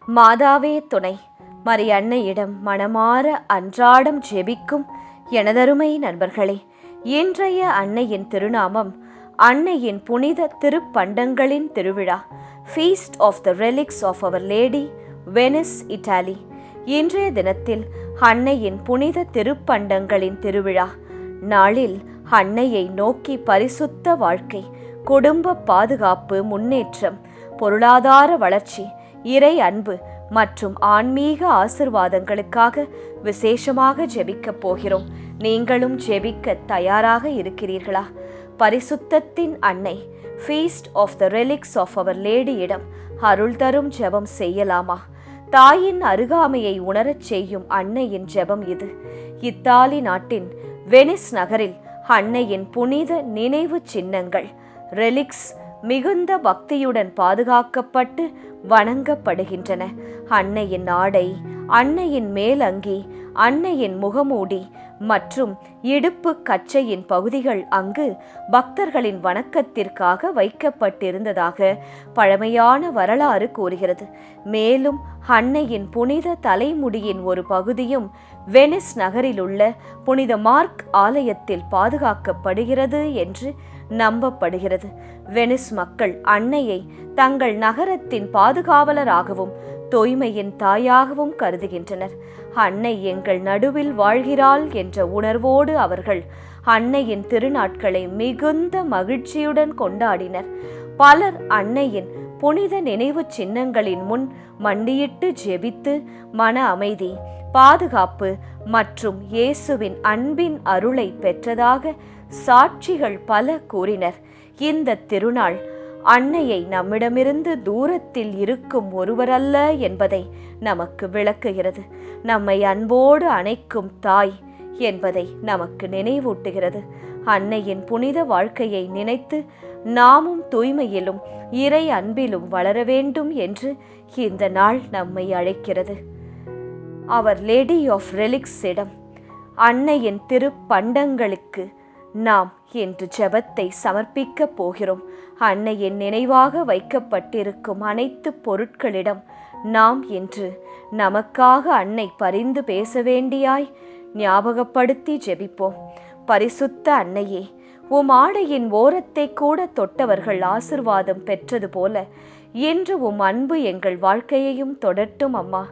மாதாவே துணை. மரி அன்னையிடம் மனமாற அன்றாடம் ஜெபிக்கும் எனதருமை நண்பர்களே, இன்றைய அன்னையின் திருநாமம் அன்னையின் புனித திருப்பண்டங்களின் திருவிழா, feast of the relics of our lady, Venice, Italy. இன்றைய தினத்தில் அன்னையின் புனித திருப்பண்டங்களின் திருவிழா நாளில் அன்னையை நோக்கி பரிசுத்த வாழ்க்கை, குடும்ப பாதுகாப்பு, முன்னேற்றம், பொருளாதார வளர்ச்சி, இறை அன்பு மற்றும் ஆன்மீக ஆசிர்வாதங்களுக்காக விசேஷமாக ஜெபிக்கப் போகிறோம். நீங்களும் ஜெபிக்க தயாராக இருக்கிறீர்களா? பரிசுத்தத்தின் அன்னை, feast of the relics of our லேடியிடம் அருள் தரும் ஜெபம் செய்யலாமா? தாயின் அருகாமையை உணரச் செய்யும் அன்னையின் ஜெபம் இது. இத்தாலி நாட்டின் வெனிஸ் நகரில் அன்னையின் புனித நினைவு சின்னங்கள், ரெலிக்ஸ், மிகுந்த பக்தியுடன் பாதுகாக்கப்பட்டு வணங்கப்படுகின்றன. அன்னையின் ஆடை, அன்னையின் மேலங்கி, அன்னையின் முகமூடி மற்றும் இடுப்பு கச்சையின் பகுதிகள் அங்கு பக்தர்களின் வணக்கத்திற்காக வைக்கப்பட்டிருந்ததாக பழமையான வரலாறு கூறுகிறது. மேலும் அன்னையின் புனித தலைமுடியின் ஒரு பகுதியும் வெனிஸ் நகரிலுள்ள புனித மார்க் ஆலயத்தில் பாதுகாக்கப்படுகிறது என்று நம்பப்படுகிறது. வெனிஸ் மக்கள் அன்னையை தங்கள் நகரத்தின் பாதுகாவலராகவும் தூய்மையின் தாயாகவும் கருதுகின்றனர். அன்னை எங்கள் நடுவில் வாழ்கிறாள் என்ற உணர்வோடு அவர்கள் அன்னையின் திருநாட்களை மிகுந்த மகிழ்ச்சியுடன் கொண்டாடினர். பலர் அன்னையின் புனித நினைவு சின்னங்களின் முன் மண்டியிட்டு ஜெபித்து மன அமைதி, பாதுகாப்பு மற்றும் இயேசுவின் அன்பின் அருளை பெற்றதாக சாட்சிகள் பல கூறினர். இந்த திருநாள் அன்னையை நம்மிடமிருந்து தூரத்தில் இருக்கும் ஒருவரல்ல என்பதை நமக்கு விளக்குகிறது. நம்மை அன்போடு அணைக்கும் தாய் என்பதை நமக்கு நினைவூட்டுகிறது. அன்னையின் புனித வாழ்க்கையை நினைத்து நாமும் தூய்மையிலும் இறை அன்பிலும் வளர வேண்டும் என்று இந்த நாள் நம்மை அழைக்கிறது. அவர் லேடி ஆஃப் ரெலிக்ஸிடம், அன்னையின் திருப்பண்டங்களுக்கு நாம் இன்று ஜெபத்தை சமர்ப்பிக்க போகிறோம். அன்னையின் நினைவாக வைக்கப்பட்டிருக்கும் அனைத்து பொருட்களிடம் நாம் இன்று நமக்காக அன்னை பரிந்து பேச வேண்டியாய் ஞாபகப்படுத்தி ஜெபிப்போம். பரிசுத்த அன்னையே, உம் ஆடையின் ஓரத்தை கூட தொட்டவர்கள் ஆசிர்வாதம் பெற்றது போல இன்று உம் அன்பு எங்கள் வாழ்க்கையையும் தொடட்டும் அம்மா.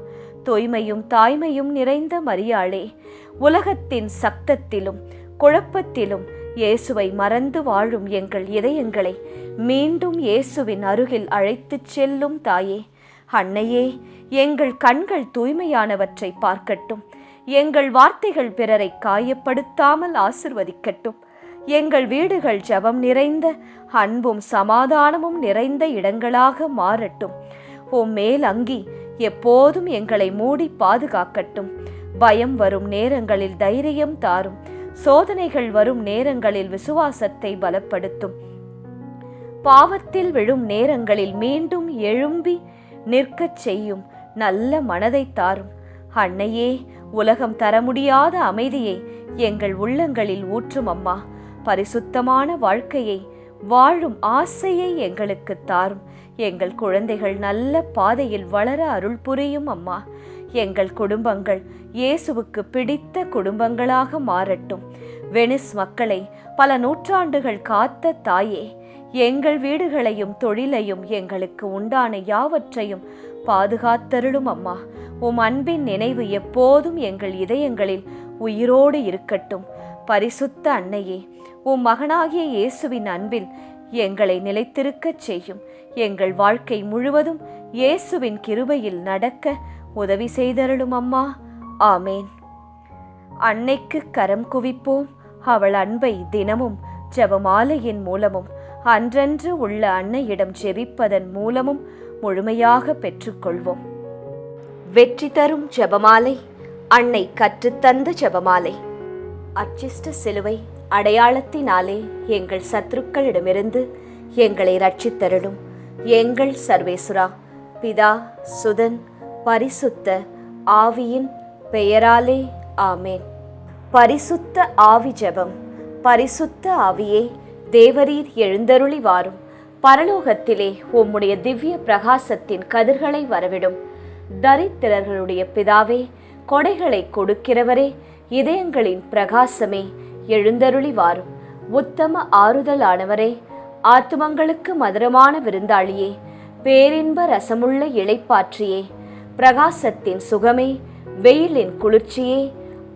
தூய்மையும் தாய்மையும் நிறைந்த மரியாளே, உலகத்தின் சத்தத்திலும் குழப்பத்திலும் இயேசுவை மறந்து வாழும் எங்கள் இதயங்களை மீண்டும் இயேசுவின் அருகில் அழைத்துச் செல்லும் தாயே. அன்னையே, எங்கள் கண்கள் தூய்மையானவற்றை பார்க்கட்டும். எங்கள் வார்த்தைகள் பிறரை காயப்படுத்தாமல் ஆசிர்வதிக்கட்டும். எங்கள் வீடுகள் ஜெபம் நிறைந்த அன்பும் சமாதானமும் நிறைந்த இடங்களாக மாறட்டும். உம் மேல் அங்கி எப்போதும் எங்களை மூடி பாதுகாக்கட்டும். பயம் வரும் நேரங்களில் தைரியம் தாரும். சோதனைகள் வரும் நேரங்களில் விசுவாசத்தை பலப்படுத்தும். பாவத்தில் விழும் நேரங்களில் மீண்டும் எழும்பி நிற்கச் செய்யும் நல்ல மனதை தாரும். அன்னையே, உலகம் தர முடியாத அமைதியை எங்கள் உள்ளங்களில் ஊற்றும் அம்மா. பரிசுத்தமான வாழ்க்கையை வாழும் ஆசையை எங்களுக்கு தாரும். எங்கள் குழந்தைகள் நல்ல பாதையில் வளர அருள் புரியும் அம்மா. எங்கள் குடும்பங்கள் இயேசுவுக்கு பிடித்த குடும்பங்களாக மாறட்டும். வெனிஸ் மக்களை பல நூற்றாண்டுகள் காத்த தாயே, எங்கள் வீடுகளையும் தொழிலையும் எங்களுக்கு உண்டான யாவற்றையும் பாதுகாத்தருளும் அம்மா. உம் அன்பின் நினைவு எப்போதும் எங்கள் இதயங்களில் உயிரோடு இருக்கட்டும். பரிசுத்த அன்னையே, உம் மகனாகிய இயேசுவின் அன்பில் எங்களை நிலைத்திருக்கச் செய்யும். எங்கள் வாழ்க்கை முழுவதும் இயேசுவின் கிருபையில் நடக்க உதவி செய்தருளும் அம்மா. ஆமேன். அன்னைக்கு கரம் குவிப்போம். அவள் அன்பை தினமும் ஜெபமாலையின் மூலமும் அன்றன்று உள்ள அன்னையிடம் ஜெபிப்பதன் மூலமும் முழுமையாக பெற்றுக்கொள்வோம். வெற்றி தரும் ஜெபமாலை, அன்னை கற்றுத்தந்த ஜெபமாலை. அச்சிஷ்ட சிலுவை அடையாளத்தினாலே எங்கள் சத்துருக்களிடமிருந்து எங்களை ரட்சித்தருளும். எங்கள் சர்வேசுரா, பிதா, சுதன், பரிசுத்த ஆவியின் பெயராலே ஆமேன். பரிசுத்த ஆவி ஜெபம். பரிசுத்த ஆவியே, தேவரீர் எழுந்தருளி வாரும். பரலோகத்திலே உம்முடைய திவ்ய பிரகாசத்தின் கதிர்களை வரவிடும். தரித்திரர்களுடைய பிதாவே, கொடைகளை கொடுக்கிறவரே, இதயங்களின் பிரகாசமே, எழுந்தருளி வாரும். உத்தம ஆறுதலானவரே, ஆத்துமங்களுக்கு மதுரமான விருந்தாளியே, பேரின்ப ரசமுள்ள இளைப்பாற்றியே, பிரகாசத்தின் சுகமே, வெயிலின் குளிர்ச்சியே,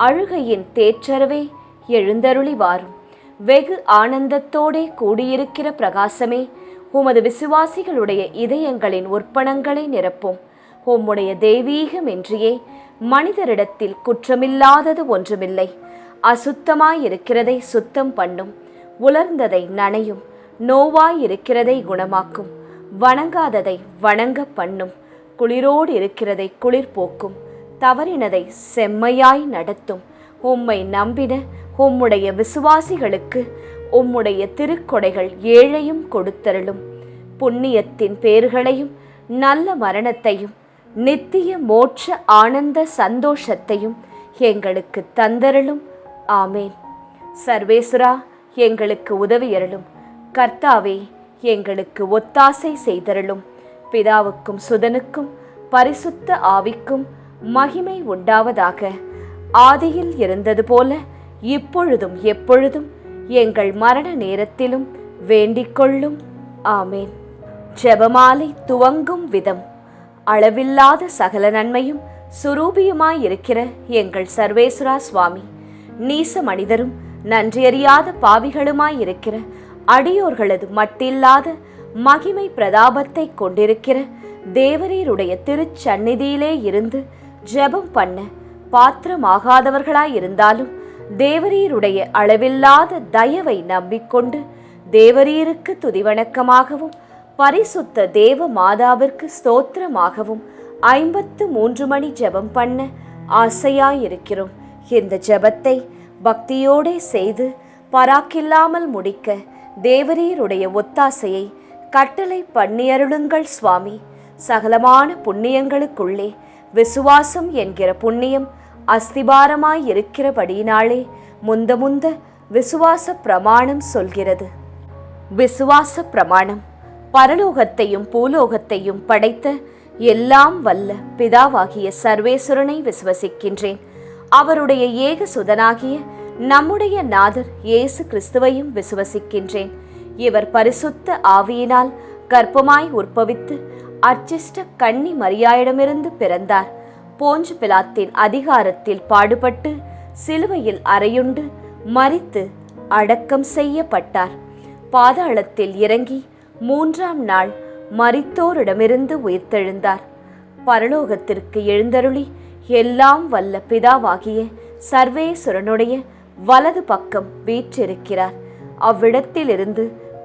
அழுகையின் தேற்றரவே, எழுந்தருளி வாரும். வெகு ஆனந்தத்தோடே கூடியிருக்கிற பிரகாசமே, உமது விசுவாசிகளுடைய இதயங்களின் உற்பணங்களை நிரப்பும். உம்முடைய தெய்வீகமின்றியே மனிதரிடத்தில் குற்றமில்லாதது ஒன்றுமில்லை. அசுத்தமாயிருக்கிறதை சுத்தம் பண்ணும், உலர்ந்ததை நனையும், நோவாயிருக்கிறதை குணமாக்கும், வணங்காததை வணங்க பண்ணும், குளிரோடு இருக்கிறதை குளிர் போக்கும், தவறினதை செம்மையாய் நடத்தும். உம்மை நம்பின உம்முடைய விசுவாசிகளுக்கு உம்முடைய திருக்கொடைகள் ஏழையும் கொடுத்தருளும். புண்ணியத்தின் பேர்களையும் நல்ல மரணத்தையும் நித்திய மோட்ச ஆனந்த சந்தோஷத்தையும் எங்களுக்கு தந்தருளும். ஆமேன். சர்வேசுரா, எங்களுக்கு உதவியருளும். கர்த்தாவே, எங்களுக்கு ஒத்தாசை செய்தருளும். பிதாவுக்கும் சுதனுக்கும் பரிசுத்த ஆவிக்கும் மகிமை உண்டாவதாக. ஆதியில் இருந்தது போல இப்பொழுதும் எப்பொழுதும் எங்கள் மரண நேரத்திலும் வேண்டிக் கொள்ளும். ஆமேன். ஜெபமாலை துவங்கும் விதம். அளவில்லாத சகல நன்மையும் சுரூபியுமாயிருக்கிற எங்கள் சர்வேஸ்வரா சுவாமி, நீச மனிதரும் நன்றியறியாத பாவிகளுமாயிருக்கிற அடியோர்களது மட்டில்லாத மகிமை பிரதாபத்தை கொண்டிருக்கிற தேவரீருடைய திருச்சந்நிதியிலே இருந்து ஜெபம் பண்ண பாத்திரமாகாதவர்களாயிருந்தாலும் தேவரீருடைய அளவில்லாத தயவை நம்பிக்கொண்டு தேவரீருக்கு துதிவணக்கமாகவும் பரிசுத்த தேவ மாதாவிற்கு ஸ்தோத்திரமாகவும் 53 மணி ஜெபம் பண்ண ஆசையாயிருக்கிறோம். இந்த ஜெபத்தை பக்தியோடே செய்து பராக்கில்லாமல் முடிக்க தேவரீருடைய ஒத்தாசையை கட்டளை பண்ணியருளுங்கள் சுவாமி. சகலமான புண்ணியங்களுக்குள்ளே விசுவாசம் என்கிற புண்ணியம் அஸ்திபாரமாயிருக்கிறபடியினாலே முந்த விசுவாச பிரமாணம் சொல்கிறது. விசுவாச பிரமாணம். பரலோகத்தையும் பூலோகத்தையும் படைத்த எல்லாம் வல்ல பிதாவாகிய சர்வேஸ்வரனை விசுவசிக்கின்றேன். அவருடைய ஏக சுதனாகிய நம்முடைய நாதர் இயேசு கிறிஸ்துவையும் விசுவசிக்கின்றேன். இவர் பரிசுத்த ஆவியினால் கர்ப்பமாய் உற்பவித்து அர்ச்சிஷ்ட கன்னி மரியாயிடமிருந்து பிறந்தார். போஞ்சு பிலாத்தின் அதிகாரத்தில் பாடுபட்டு சிலுவையில் அறையுண்டு மரித்து அடக்கம் செய்யப்பட்டார். பாதாளத்தில் இறங்கி 3ஆம் நாள் மரித்தோரிடமிருந்து உயிர்த்தெழுந்தார். பரலோகத்திற்கு எழுந்தருளி எல்லாம் வல்ல பிதாவாகிய சர்வேஸ்வரனுடைய வலது பக்கம் வீற்றிருக்கிறார். அவ்விடத்திலிருந்து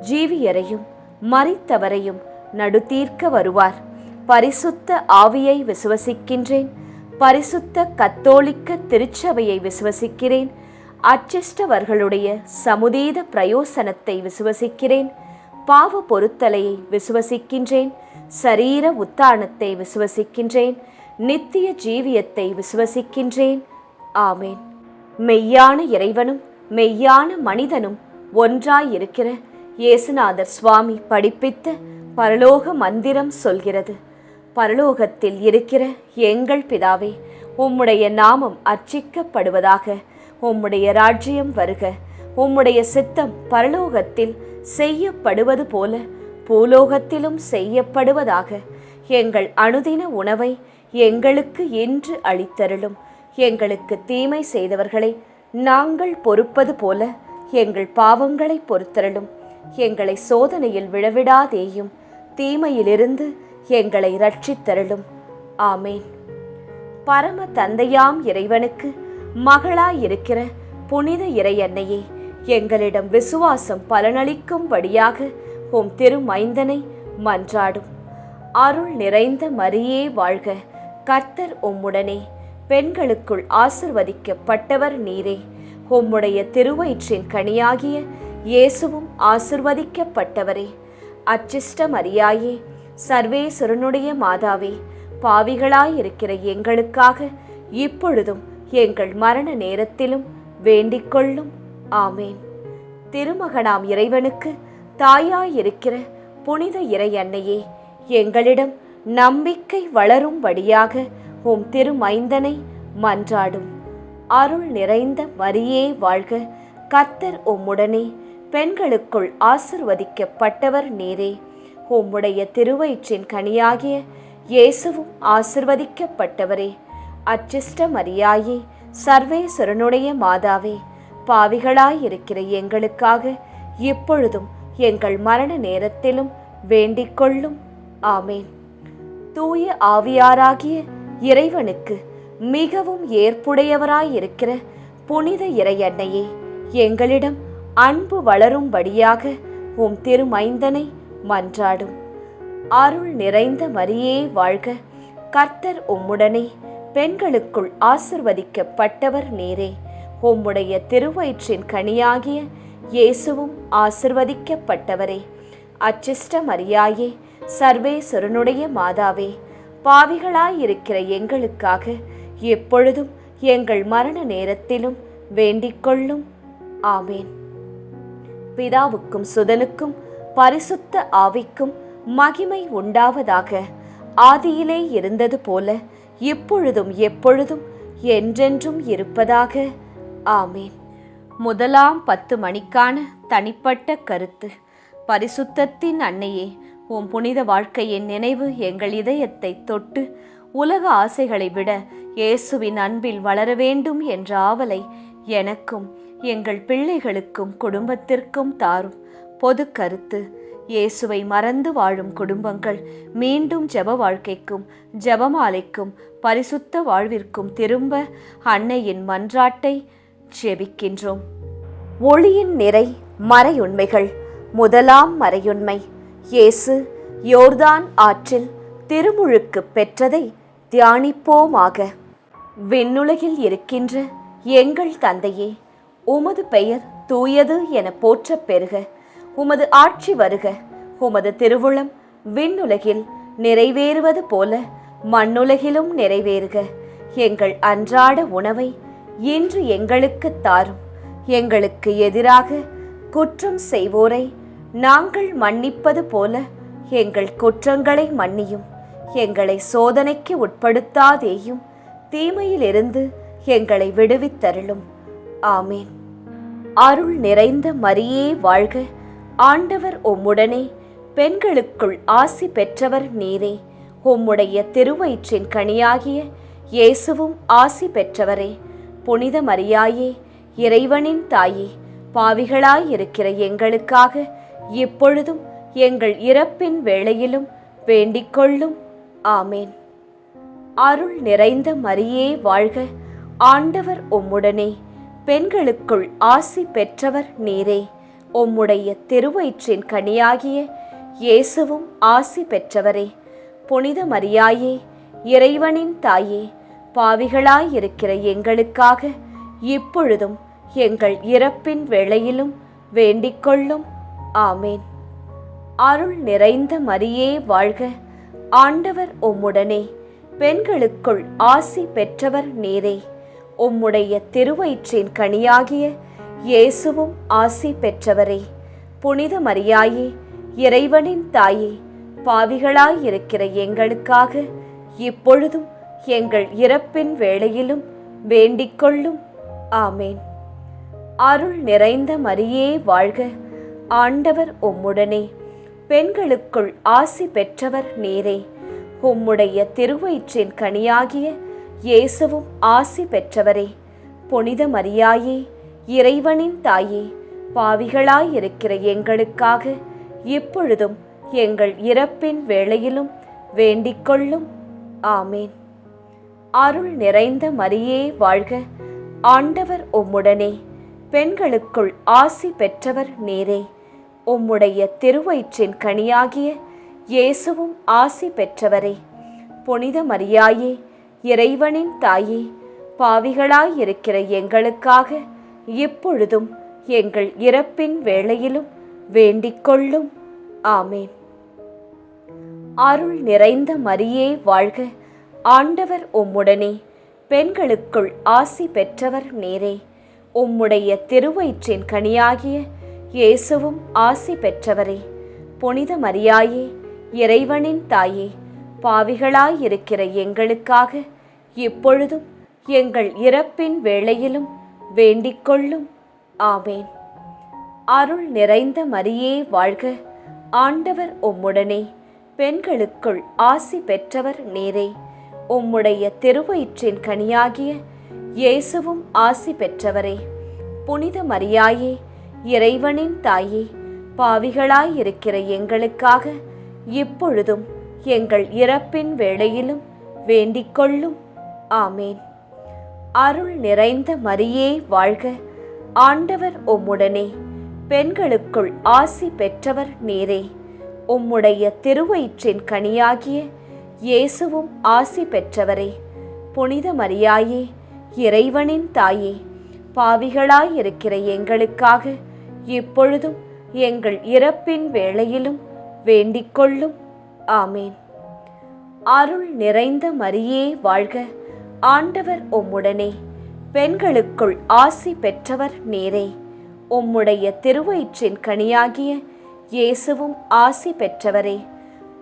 ஜீவியரையும் மரித்தவரையும் நடுதீர்க்க வருவார். பரிசுத்த ஆவியை விசுவசிக்கின்றேன். பரிசுத்த கத்தோலிக்க திருச்சபையை விசுவசிக்கிறேன். அச்சிஷ்டவர்களுடைய சமுதீத பிரயோசனத்தை விசுவசிக்கிறேன். பாவ பொருத்தலையை விசுவசிக்கின்றேன். சரீர உத்தானத்தை விசுவசிக்கின்றேன். நித்திய ஜீவியத்தை விசுவசிக்கின்றேன். ஆமேன். மெய்யான இறைவனும் மெய்யான மனிதனும் ஒன்றாயிருக்கிற இயேசுநாதர் சுவாமி படிப்பித்த பரலோக மந்திரம் சொல்கிறது. பரலோகத்தில் இருக்கிற எங்கள் பிதாவே, உம்முடைய நாமம் அர்ச்சிக்கப்படுவதாக. உம்முடைய ராஜ்யம் வருக. உம்முடைய சித்தம் பரலோகத்தில் செய்யப்படுவது போல பூலோகத்திலும் செய்யப்படுவதாக. எங்கள் அனுதின உணவை எங்களுக்கு இன்று அளித்தருளும். எங்களுக்கு தீமை செய்தவர்களை நாங்கள் பொறுப்பது போல எங்கள் பாவங்களை பொறுத்தருளும். எங்களை சோதனையில் விழவிடாதேயும், தீமையிலிருந்து எங்களை ரட்சித்தருளும். ஆமேன். பரம தந்தையாம் இறைவனுக்கு மகளாயிருக்கிற புனித இறையன்னையே, எங்களிடம் விசுவாசம் பலனளிக்கும்படியாக உம் திருமைந்தனை மன்றாடும். அருள் நிறைந்த மரியே வாழ்க. கர்த்தர் உம்முடனே. பெண்களுக்குள் ஆசிர்வதிக்கப்பட்டவர் நீரே. உம்முடைய திருவயிற்றின் கனியாகிய இயேசுவும் ஆசிர்வதிக்கப்பட்டவரே. அச்சிஷ்ட மரியாயே, சர்வேஸ்வரனுடைய மாதாவே, பாவிகளாயிருக்கிற எங்களுக்காக இப்பொழுதும் எங்கள் மரண நேரத்திலும் வேண்டிக் கொள்ளும். ஆமேன். திருமகனாம் இறைவனுக்கு தாயாயிருக்கிற புனித இறை அன்னையே, எங்களிடம் நம்பிக்கை வளரும்படியாக உம் திருமைந்தனை மன்றாடும். அருள் நிறைந்த மரியே வாழ்க, கர்த்தர் உம்முடனே, பெண்களுக்குள் ஆசிர்வதிக்கப்பட்டவர் நீரே. உம்முடைய திருவயிற்றின் கனியாகிய இயேசுவும் ஆசிர்வதிக்கப்பட்டவரே. அச்சிஷ்ட மரியாயே, சர்வேஸ்வரனுடைய மாதாவே, பாவிகளாயிருக்கிற எங்களுக்காக இப்பொழுதும் எங்கள் மரண நேரத்திலும் வேண்டிக் கொள்ளும். ஆமேன். தூய ஆவியாராகிய இறைவனுக்கு மிகவும் ஏற்புடையவராயிருக்கிற புனித இறையன்னையே, எங்களிடம் அன்பு வளரும்படியாக உம் திருமைந்தனை மன்றாடும். அருள் நிறைந்த மரியே வாழ்க, கர்த்தர் உம்முடனே, பெண்களுக்குள் ஆசிர்வதிக்கப்பட்டவர் நீரே. உம்முடைய திருவயிற்றின் கனியாகிய இயேசுவும் ஆசிர்வதிக்கப்பட்டவரே. அச்சிஷ்ட மரியாயே, சர்வேஸ்வரனுடைய மாதாவே, பாவிகளாயிருக்கிற எங்களுக்காக எப்பொழுதும் எங்கள் மரண நேரத்திலும் வேண்டிக் கொள்ளும். ஆமேன். பிதாவுக்கும் சுதனுக்கும் பரிசுத்த ஆவிக்கும் மகிமை உண்டாவதாக. ஆதியிலே இருந்தது போல இப்பொழுதும் எப்பொழுதும் என்றென்றும் இருப்பதாக. ஆமேன். முதலாம் 10 மணிக்கான தனிப்பட்ட கருத்து. பரிசுத்தத்தின் அன்னையே, உம் புனித வாழ்க்கையின் நினைவு எங்கள் இதயத்தை தொட்டு உலக ஆசைகளை விட இயேசுவின் அன்பில் வளர வேண்டும் என்ற ஆவலை எனக்கும் எங்கள் பிள்ளைகளுக்கும் குடும்பத்திற்கும் தாரும். பொது கருத்து. இயேசுவை மறந்து வாழும் குடும்பங்கள் மீண்டும் ஜெப வாழ்க்கைக்கும் ஜெபமாலைக்கும் பரிசுத்த வாழ்விற்கும் திரும்ப அன்னையின் மன்றாட்டை ஜெபிக்கின்றோம். ஒளியின் நிறை மறையுண்மைகள். முதலாம் மறையுண்மை, இயேசு யோர்தான் ஆற்றில் திருமுழுக்கு பெற்றதை தியானிப்போமாக. விண்ணுலகில் இருக்கின்ற எங்கள் தந்தையே, உமது பெயர் தூயது என போற்றப் பெறுக. உமது ஆட்சி வருக. உமது திருவுளம் விண்ணுலகில் நிறைவேறுவது போல மண்ணுலகிலும் நிறைவேறுக. எங்கள் அன்றாட உணவை இன்று எங்களுக்கு தாரும். எங்களுக்கு எதிராக குற்றம் செய்வோரை நாங்கள் மன்னிப்பது போல எங்கள் குற்றங்களை மன்னியும். எங்களை சோதனைக்கு உட்படுத்தாதேயும், தீமையிலிருந்து எங்களை விடுவித்தருளும். ஆமேன். அருள் நிறைந்த மரியே வாழ்க, ஆண்டவர் உம்முடனே, பெண்களுக்குள் ஆசி பெற்றவர் நீரே. உம்முடைய திருவயிற்றின் கனியாகிய இயேசுவும் ஆசி பெற்றவரே. புனித மரியாயே, இறைவனின் தாயே, பாவிகளாயிருக்கிற எங்களுக்காக இப்பொழுதும் எங்கள் இறப்பின் வேளையிலும் வேண்டிக் கொள்ளும். ஆமேன். அருள் நிறைந்த மரியே வாழ்க, ஆண்டவர் உம்முடனே, பெண்களுக்குள் ஆசி பெற்றவர் நீரே. உம்முடைய திருவயிற்றின் கனியாகிய இயேசுவும் ஆசி பெற்றவரே. புனித மரியாயே, இறைவனின் தாயே, பாவிகளாயிருக்கிற எங்களுக்காக இப்பொழுதும் எங்கள் இறப்பின் வேளையிலும் வேண்டிக் கொள்ளும். ஆமேன். அருள் நிறைந்த மரியே வாழ்க, ஆண்டவர் உம்முடனே, பெண்களுக்குள் ஆசி பெற்றவர் நீரே. உம்முடைய திருவயிற்றின் கனியாகிய இயேசுவும் ஆசி பெற்றவரே. புனித மரியாயே, இறைவனின் தாயே, பாவிகளாயிருக்கிற எங்களுக்காக இப்பொழுதும் எங்கள் இறப்பின் வேளையிலும் வேண்டிக் கொள்ளும். ஆமேன். அருள் நிறைந்த மரியே வாழ்க, ஆண்டவர் உம்முடனே, பெண்களுக்குள் ஆசி பெற்றவர் நீரே. உம்முடைய திருவயிற்றின் கனியாகிய இயேசுவும் ஆசி பெற்றவரே. புனித மரியாயே, இறைவனின் தாயே, பாவிகளாயிருக்கிற எங்களுக்காக இப்பொழுதும் எங்கள் இறப்பின் வேளையிலும் வேண்டிக் கொள்ளும். ஆமேன். அருள் நிறைந்த மரியே வாழ்க, ஆண்டவர் உம்முடனே, பெண்களுக்குள் ஆசி பெற்றவர் நீரே. உம்முடைய திருவயிற்றின் கனியாகிய இயேசுவும் ஆசி பெற்றவரே. புனித மரியாயே, இறைவனின் தாயே, பாவிகளாயிருக்கிற எங்களுக்காக இப்பொழுதும் எங்கள் இறப்பின் வேளையிலும் வேண்டிக் கொள்ளும். ஆமேன். அருள் நிறைந்த மரியே வாழ்க, ஆண்டவர் உம்முடனே, பெண்களுக்குள் ஆசி பெற்றவர் நீரே. உம்முடைய திருவயிற்றின் கனியாகிய இயேசுவும் ஆசி பெற்றவரே. புனித மரியாயே, இறைவனின் தாயே, பாவிகளாயிருக்கிற எங்களுக்காக இப்பொழுதும் எங்கள் இறப்பின் வேளையிலும் வேண்டிக்கொள்ளும். ஆமேன். அருள் நிறைந்த மரியே வாழ்க, ஆண்டவர் உம்முடனே, பெண்களுக்குள் ஆசி பெற்றவர் நீரே. உம்முடைய திருவயிற்றின் கனியாகிய இயேசுவும் ஆசி பெற்றவரே. புனித மரியாயே, இறைவனின் தாயே, பாவிகளாயிருக்கிற எங்களுக்காக இப்பொழுதும் எங்கள் இறப்பின் வேளையிலும் வேண்டிக்கொள்ளும். ஆமேன். அருள் நிறைந்த மரியே வாழ்க, ஆண்டவர் உம்முடனே, பெண்களுக்குள் ஆசி பெற்றவர் நீரே. உம்முடைய திருவயிற்றின் கனியாகிய இயேசுவும் ஆசி பெற்றவரே. புனித மரியாயே, இறைவனின் தாயே, பாவிகளாயிருக்கிற எங்களுக்காக இப்பொழுதும் எங்கள் இறப்பின் வேளையிலும் வேண்டிக்கொள்ளும். ஆமேன். அருள் நிறைந்த மரியே வாழ்க, ஆண்டவர் உம்முடனே, பெண்களுக்குள் ஆசி பெற்றவர் நீரே. உம்முடைய திருவயிற்றின் கனியாகிய இயேசுவும் ஆசி பெற்றவரே.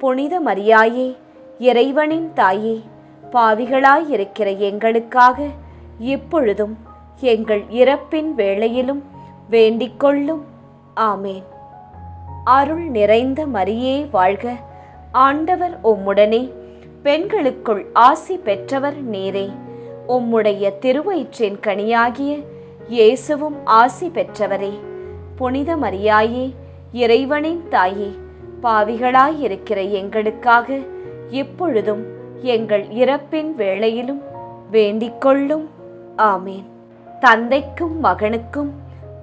புனித மரியாயே, இறைவனின் தாயே, பாவிகளாயிருக்கிற எங்களுக்காக இப்பொழுதும் எங்கள் இறப்பின் வேளையிலும் வேண்டிக்கொள்ளும். ஆமேன். அருள் நிறைந்த மரியே வாழ்க, ஆண்டவர் உம்முடனே, பெண்களுக்குள் ஆசி பெற்றவர் நீரே. உம்முடைய திருவயிற்றின் கனியாகிய இயேசுவும் ஆசி பெற்றவரே. புனித மரியாயே, இறைவனின் தாயே, பாவிகளாயிருக்கிற எங்களுக்காக இப்பொழுதும் எங்கள் இறப்பின் வேளையிலும் வேண்டிக்கொள்ளும். ஆமேன். தந்தைக்கும் மகனுக்கும்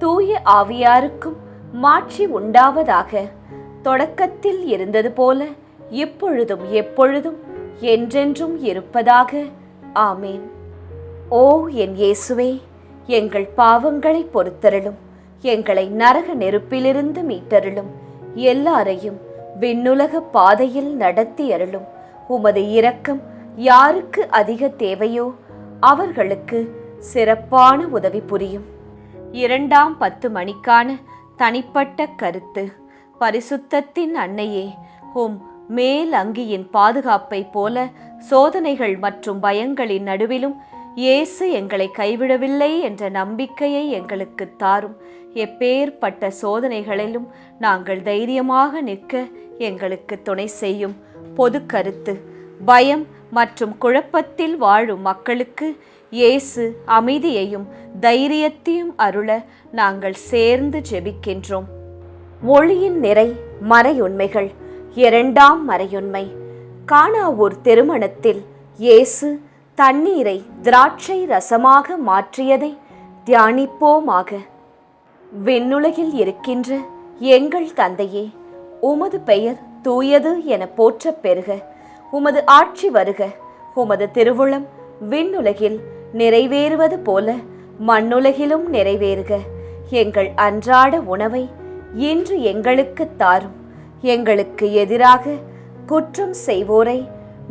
தூய ஆவியாருக்கும் மாட்சி உண்டாவதாக. தொடக்கத்தில் இருந்தது போல இப்பொழுதும் எப்பொழுதும் என்றென்றும் இருப்பதாக. ஆமேன். ஓ என் இயேசுவே, எங்கள் பாவங்களை பொறுத்தருளும், எங்களை நரக நெருப்பிலிருந்து மீட்டருளும், எல்லாரையும் விண்ணுலக பாதையில் நடத்தி அருளும். உமது இரக்கம் யாருக்கு அதிக தேவையோ அவர்களுக்கு சிறப்பான உதவி புரியும். 2ஆம் 10 மணிக்கான தனிப்பட்ட கருத்து. பரிசுத்தத்தின் அன்னையே, உம் மேல் அங்கியின் பாதுகாப்பை போல சோதனைகள் மற்றும் பயங்களின் நடுவிலும் இயேசு எங்களை கைவிடவில்லை என்ற நம்பிக்கையை எங்களுக்கு தாரும். எப்பேற்பட்ட சோதனைகளிலும் நாங்கள் தைரியமாக நிற்க எங்களுக்கு துணை செய்யும். பொது கருத்து. பயம் மற்றும் குழப்பத்தில் வாழும் மக்களுக்கு இயேசு அமைதியையும் தைரியத்தையும் அருள நாங்கள் சேர்ந்து ஜெபிக்கின்றோம். ஒளியின் நிறை மறையுண்மைகள். 2ஆம் மறையுண்மை. கானாவூர் திருமணத்தில் இயேசு தண்ணீரை திராட்சை ரசமாக மாற்றியதை தியானிப்போமாக. விண்ணுலகில் இருக்கின்ற எங்கள் தந்தையே, உமது பெயர் தூயது என போற்றப் பெறுக. உமது ஆட்சி வருக. உமது திருவுளம் விண்ணுலகில் நிறைவேறுவது போல மண்ணுலகிலும் நிறைவேறுக. எங்கள் அன்றாட உணவை இன்று எங்களுக்கு தாரும். எங்களுக்கு எதிராக குற்றம் செய்வோரை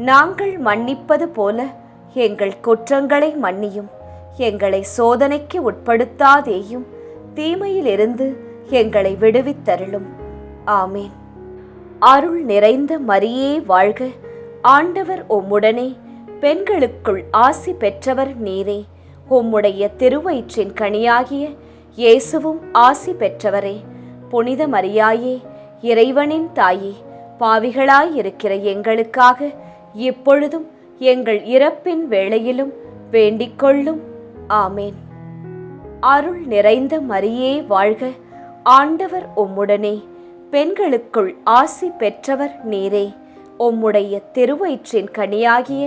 நாங்கள் மன்னிப்பது போல எங்கள் குற்றங்களை மன்னியும். எங்களை சோதனைக்கு உட்படுத்தாதேயும், தீமையிலிருந்து எங்களை விடுவித்தருளும். ஆமேன். அருள் நிறைந்த மரியே வாழ்க, ஆண்டவர் உம்முடனே, பெண்களுக்குள் ஆசி பெற்றவர் நீரே. உம்முடைய திருவயிற்றின் கனியாகிய இயேசுவும் ஆசி பெற்றவரே. புனித மரியாயே, இறைவனின் தாயே, பாவிகளாயிருக்கிற எங்களுக்காக இப்பொழுதும் எங்கள் இறப்பின் வேளையிலும் வேண்டிக்கொள்ளும். ஆமேன். அருள் நிறைந்த மரியே வாழ்க, ஆண்டவர் உம்முடனே, பெண்களுக்குள் ஆசி பெற்றவர் நீரே. உம்முடைய திருவயிற்றின் கனியாகிய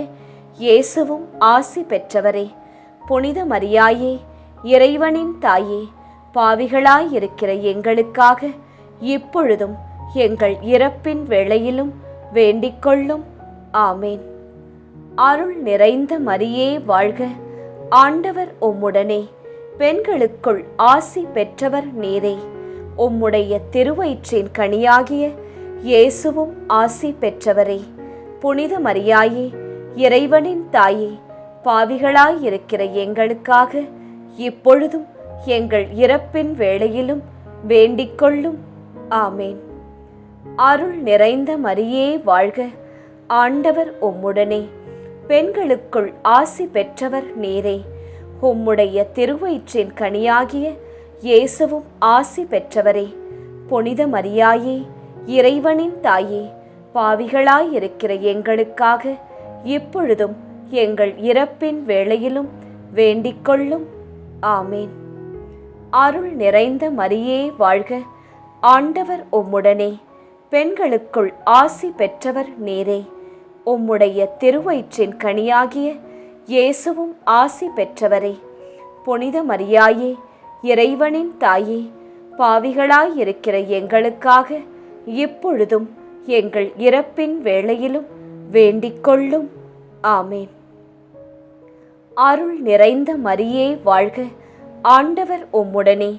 இயேசுவும் ஆசி பெற்றவரே. புனித மரியாயே, இறைவனின் தாயே, பாவிகளாயிருக்கிற எங்களுக்காக இப்பொழுதும் எங்கள் இறப்பின் வேளையிலும் வேண்டிக்கொள்ளும். ஆமேன். அருள் நிறைந்த மரியே வாழ்க, ஆண்டவர் உம்முடனே, பெண்களுக்குள் ஆசி பெற்றவர் நீரே. உம்முடைய திருவயிற்றின் கனியாகிய இயேசுவும் ஆசி பெற்றவரே. புனித மரியாயே, இறைவனின் தாயே, பாவிகளாயிருக்கிற எங்களுக்காக இப்பொழுதும் எங்கள் இறப்பின் வேளையிலும் வேண்டிக்கொள்ளும். ஆமேன். அருள் நிறைந்த மரியே வாழ்க, ஆண்டவர் உம்முடனே, பெண்களுக்குள் ஆசி பெற்றவர் நீரே. உம்முடைய திருவயிற்றின் கனியாகிய இயேசுவும் ஆசி பெற்றவரே. புனித மரியாயே, இறைவனின் தாயே, பாவிகளாயிருக்கிற எங்களுக்காக இப்பொழுதும் எங்கள் இறப்பின் வேளையிலும் வேண்டிக்கொள்ளும். ஆமேன். அருள் நிறைந்த மரியே வாழ்க, ஆண்டவர் உம்முடனே, பெண்களுக்குள் ஆசி பெற்றவர் நீரே. உம்முடைய திருவயிற்றின் கனியாகிய இயேசுவும் ஆசி பெற்றவரே. புனித மரியாயே, இறைவனின் தாயே, பாவிகளாயிருக்கிற எங்களுக்காக இப்பொழுதும் எங்கள் இறப்பின் வேளையிலும் வேண்டிக்கொள்ளும். ஆமேன். அருள் நிறைந்த மரியே வாழ்க, ஆண்டவர் உம்முடனே,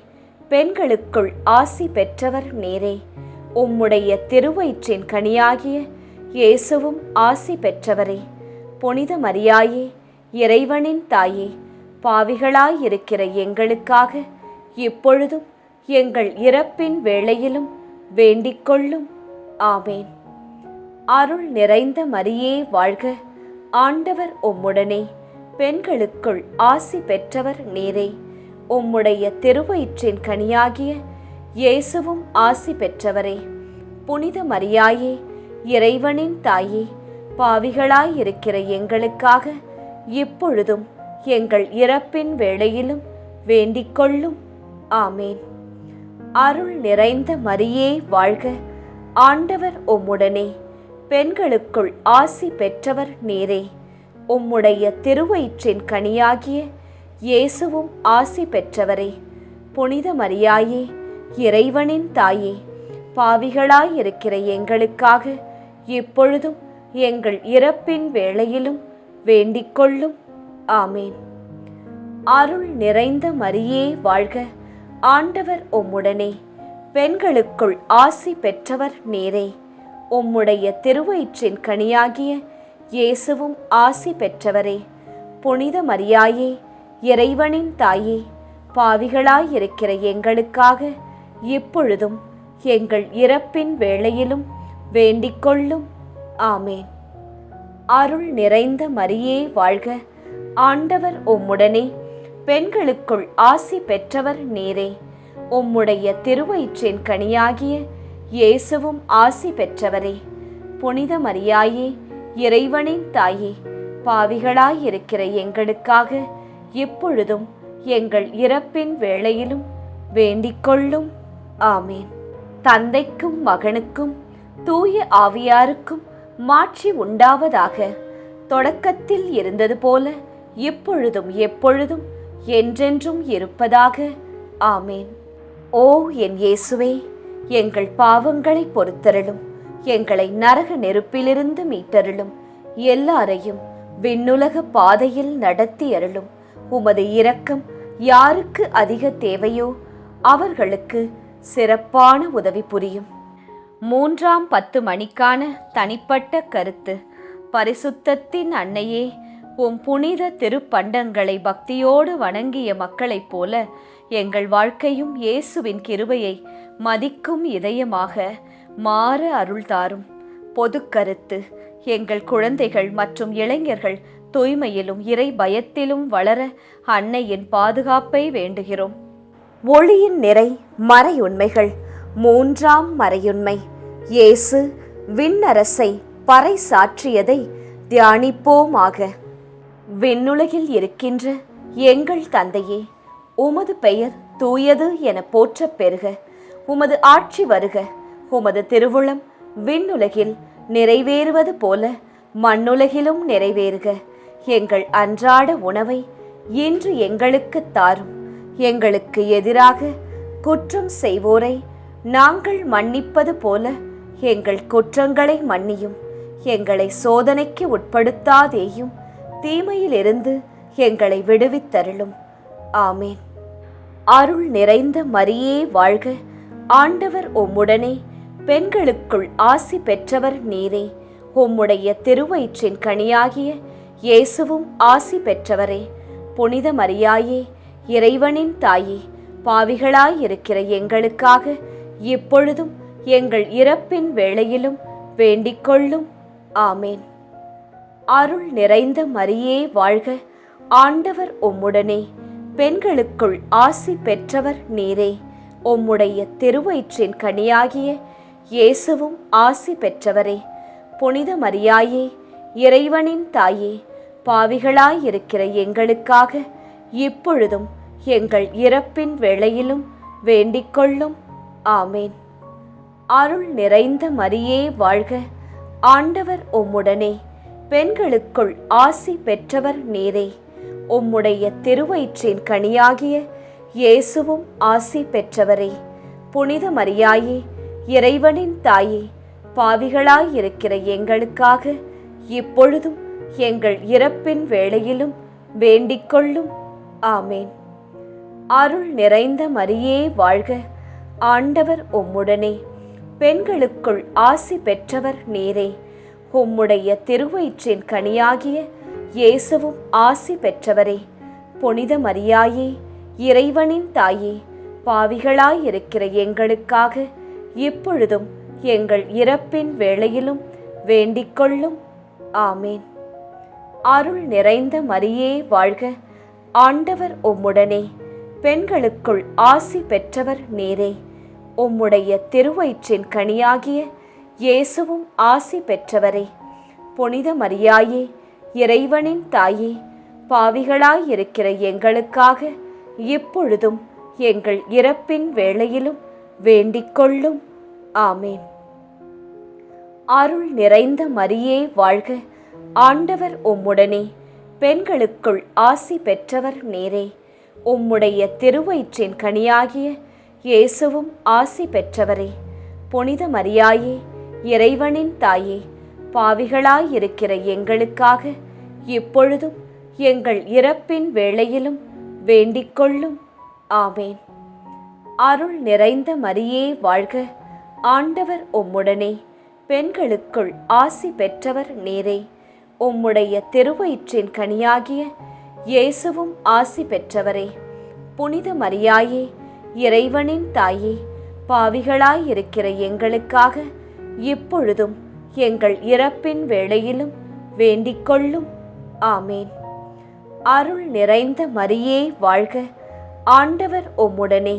பெண்களுக்குள் ஆசி பெற்றவர் நீரே. உம்முடைய திருவயிற்றின் கனியாகிய இயேசுவும் ஆசி பெற்றவரே. புனித மரியாயே, இறைவனின் தாயே, பாவிகளாயிருக்கிற எங்களுக்காக இப்பொழுதும் எங்கள் இறப்பின் வேளையிலும் வேண்டிக்கொள்ளும். ஆமேன். அருள் நிறைந்த மரியே வாழ்க, ஆண்டவர் உம்முடனே, பெண்களுக்குள் ஆசி பெற்றவர் நீரே. உம்முடைய திருவயிற்றின் கனியாகிய இயேசுவும் ஆசி பெற்றவரே. புனித மரியாயே, இறைவனின் தாயே, பாவிகளாயிருக்கிற எங்களுக்காக இப்பொழுதும் எங்கள் இறப்பின் வேளையிலும் வேண்டிக்கொள்ளும். ஆமேன். அருள் நிறைந்த மரியே வாழ்க, ஆண்டவர் உம்முடனே, பெண்களுக்குள் ஆசி பெற்றவர் நீரே. உம்முடைய திருவயிற்றின் கனியாகிய இயேசுவும் ஆசி பெற்றவரே. புனித மரியாயே, இறைவனின் தாயே, பாவிகளாயிருக்கிற எங்களுக்காக இப்பொழுதும் எங்கள் இறப்பின் வேளையிலும் வேண்டிக்கொள்ளும். ஆமேன். அருள் நிறைந்த மரியே வாழ்க, ஆண்டவர் உம்முடனே, பெண்களுக்குள் ஆசி பெற்றவர் நீரே. உம்முடைய திருவயிற்றின் கனியாகிய இயேசுவும் ஆசி பெற்றவரே. புனித மரியாயே, இறைவனின் தாயே, பாவிகளாயிருக்கிற எங்களுக்காக இப்பொழுதும் எங்கள் இறப்பின் வேளையிலும் வேண்டிக்கொள்ளும். ஆமேன். அருள் நிறைந்த மரியே வாழ்க, ஆண்டவர் உம்முடனே, பெண்களுக்குள் ஆசி பெற்றவர் நீரே. உம்முடைய திருவயிற்றின் கனியாகிய இயேசுவும் ஆசி பெற்றவரே. புனித மரியாயே, இறைவனின் தாயே, பாவிகளாயிருக்கிற எங்களுக்காக இப்பொழுதும் எங்கள் இறப்பின் வேளையிலும் வேண்டிக்கொள்ளும். ஆமேன். தந்தைக்கும் மகனுக்கும் தூய ஆவியாருக்கும் மாட்சி உண்டாவதாக. தொடக்கத்தில் இருந்தது போல இப்பொழுதும் எப்பொழுதும் என்றென்றும் இருப்பதாக. ஆமேன். ஓ என் இயேசுவே, எங்கள் பாவங்களை பொறுத்தருளும், எங்களை நரக நெருப்பிலிருந்து மீட்டருளும், எல்லாரையும் விண்ணுலக பாதையில் நடத்தி அருளும். உமது இரக்கம் யாருக்கு அதிக தேவையோ அவர்களுக்கு சிறப்பான உதவி புரியும். 3ஆம் 10 மணிக்கான தனிப்பட்ட கருத்து. பரிசுத்தத்தின் அன்னையே, உம் புனித திருப்பண்டங்களை பக்தியோடு வணங்கிய மக்களைப் போல எங்கள் வாழ்க்கையும் இயேசுவின் கிருபையை மதிக்கும் இதயமாக மாற அருள் தாரும். பொது கருத்து. எங்கள் குழந்தைகள் மற்றும் இளைஞர்கள் தூய்மையிலும் இறை பயத்திலும் வளர அன்னையின் பாதுகாப்பை வேண்டுகிறோம். ஒளியின் நிறை மறையுண்மைகள். 3ஆம் மறையுண்மை, இயேசு விண்ணரசை பறை சாற்றியதை தியானிப்போமாக. விண்ணுலகில் இருக்கின்ற எங்கள் தந்தையே, உமது பெயர் தூயது என போற்றப் பெறுக. உமது ஆட்சி வருக. உமது திருவுளம் விண்ணுலகில் நிறைவேறுவது போல மண்ணுலகிலும் நிறைவேறுக. எங்கள் அன்றாட உணவை இன்று எங்களுக்கு தாரும். எங்களுக்கு எதிராக குற்றம் செய்வோரை நாங்கள் மன்னிப்பது போல எங்கள் குற்றங்களை மன்னியும். எங்களை சோதனைக்கு உட்படுத்தாதேயும், தீமையிலிருந்து எங்களை விடுவித்தருளும். ஆமேன். அருள் நிறைந்த மரியே வாழ்க, ஆண்டவர் உம்முடனே, பெண்களுக்குள் ஆசி பெற்றவர் நீரே. உம்முடைய திருவயிற்றின் கனியாகிய இயேசுவும் ஆசி பெற்றவரே. புனித மரியாயே, இறைவனின் தாயே, பாவிகளாயிருக்கிற எங்களுக்காக இப்பொழுதும் எங்கள் இறப்பின் வேளையிலும் வேண்டிக்கொள்ளும். ஆமேன். அருள் நிறைந்த மரியே வாழ்க, ஆண்டவர் உம்முடனே, பெண்களுக்குள் ஆசி பெற்றவர் நீரே. உம்முடைய திருவயிற்றின் கனியாகிய இயேசுவும் ஆசி பெற்றவரே. புனித மரியாயே, இறைவனின் தாயே, பாவிகளாயிருக்கிற எங்களுக்காக இப்பொழுதும் எங்கள் இறப்பின் வேளையிலும் வேண்டிக்கொள்ளும். ஆமேன். அருள் நிறைந்த மரியே வாழ்க, ஆண்டவர் உம்முடனே, பெண்களுக்குள் ஆசி பெற்றவர் நீரே. உம்முடைய திருவயிற்றின் கனியாகிய இயேசுவும் ஆசி பெற்றவரே. புனித மரியாயே, இறைவனின் தாயே, பாவிகளாயிருக்கிற எங்களுக்காக இப்பொழுதும் எங்கள் இறப்பின் வேளையிலும் வேண்டிக்கொள்ளும். ஆமேன். அருள் நிறைந்த மரியே வாழ்க, ஆண்டவர் உம்முடனே, பெண்களுக்குள் ஆசி பெற்றவர் நீரே. உம்முடைய திருவயிற்றின் கனியாகிய இயேசுவும் ஆசி பெற்றவரே. புனித மரியாயே, இறைவனின் தாயே, பாவிகளாயிருக்கிற எங்களுக்காக இப்பொழுதும் எங்கள் இறப்பின் வேளையிலும் வேண்டிக்கொள்ளும். ஆமேன். அருள் நிறைந்த மரியே வாழ்க, ஆண்டவர் உம்முடனே, பெண்களுக்குள் ஆசி பெற்றவர் நீரே. உம்முடைய திருவயிற்றின் கனியாகிய இயேசுவும் ஆசி பெற்றவரே. புனித மரியாயே, இறைவனின் தாயே, பாவிகளாயிருக்கிற எங்களுக்காக இப்பொழுதும் எங்கள் இறப்பின் வேளையிலும் வேண்டிக்கொள்ளும். ஆமேன். அருள் நிறைந்த மரியே வாழ்க, ஆண்டவர் உம்முடனே, பெண்களுக்குள் ஆசி பெற்றவர் நீரே. உம்முடைய திருவயிற்றின் கனியாகிய இயேசுவும் ஆசி பெற்றவரே. புனித மரியாயே, இறைவனின் தாயே, பாவிகளாயிருக்கிற எங்களுக்காக இப்பொழுதும் எங்கள் இறப்பின் வேளையிலும் வேண்டிக்கொள்ளும். ஆமேன். அருள் நிறைந்த மரியே வாழ்க, ஆண்டவர் உம்முடனே, பெண்களுக்குள் ஆசி பெற்றவர் நீரே. உம்முடைய திருவயிற்றின் கனியாகிய இயேசுவும் ஆசி பெற்றவரே. புனித மரியாயே, இறைவனின் தாயே, பாவிகளாயிருக்கிற எங்களுக்காக இப்பொழுதும் எங்கள் இறப்பின் வேளையிலும் வேண்டிக்கொள்ளும். ஆமேன். அருள் நிறைந்த மரியே வாழ்க, ஆண்டவர் உம்முடனே,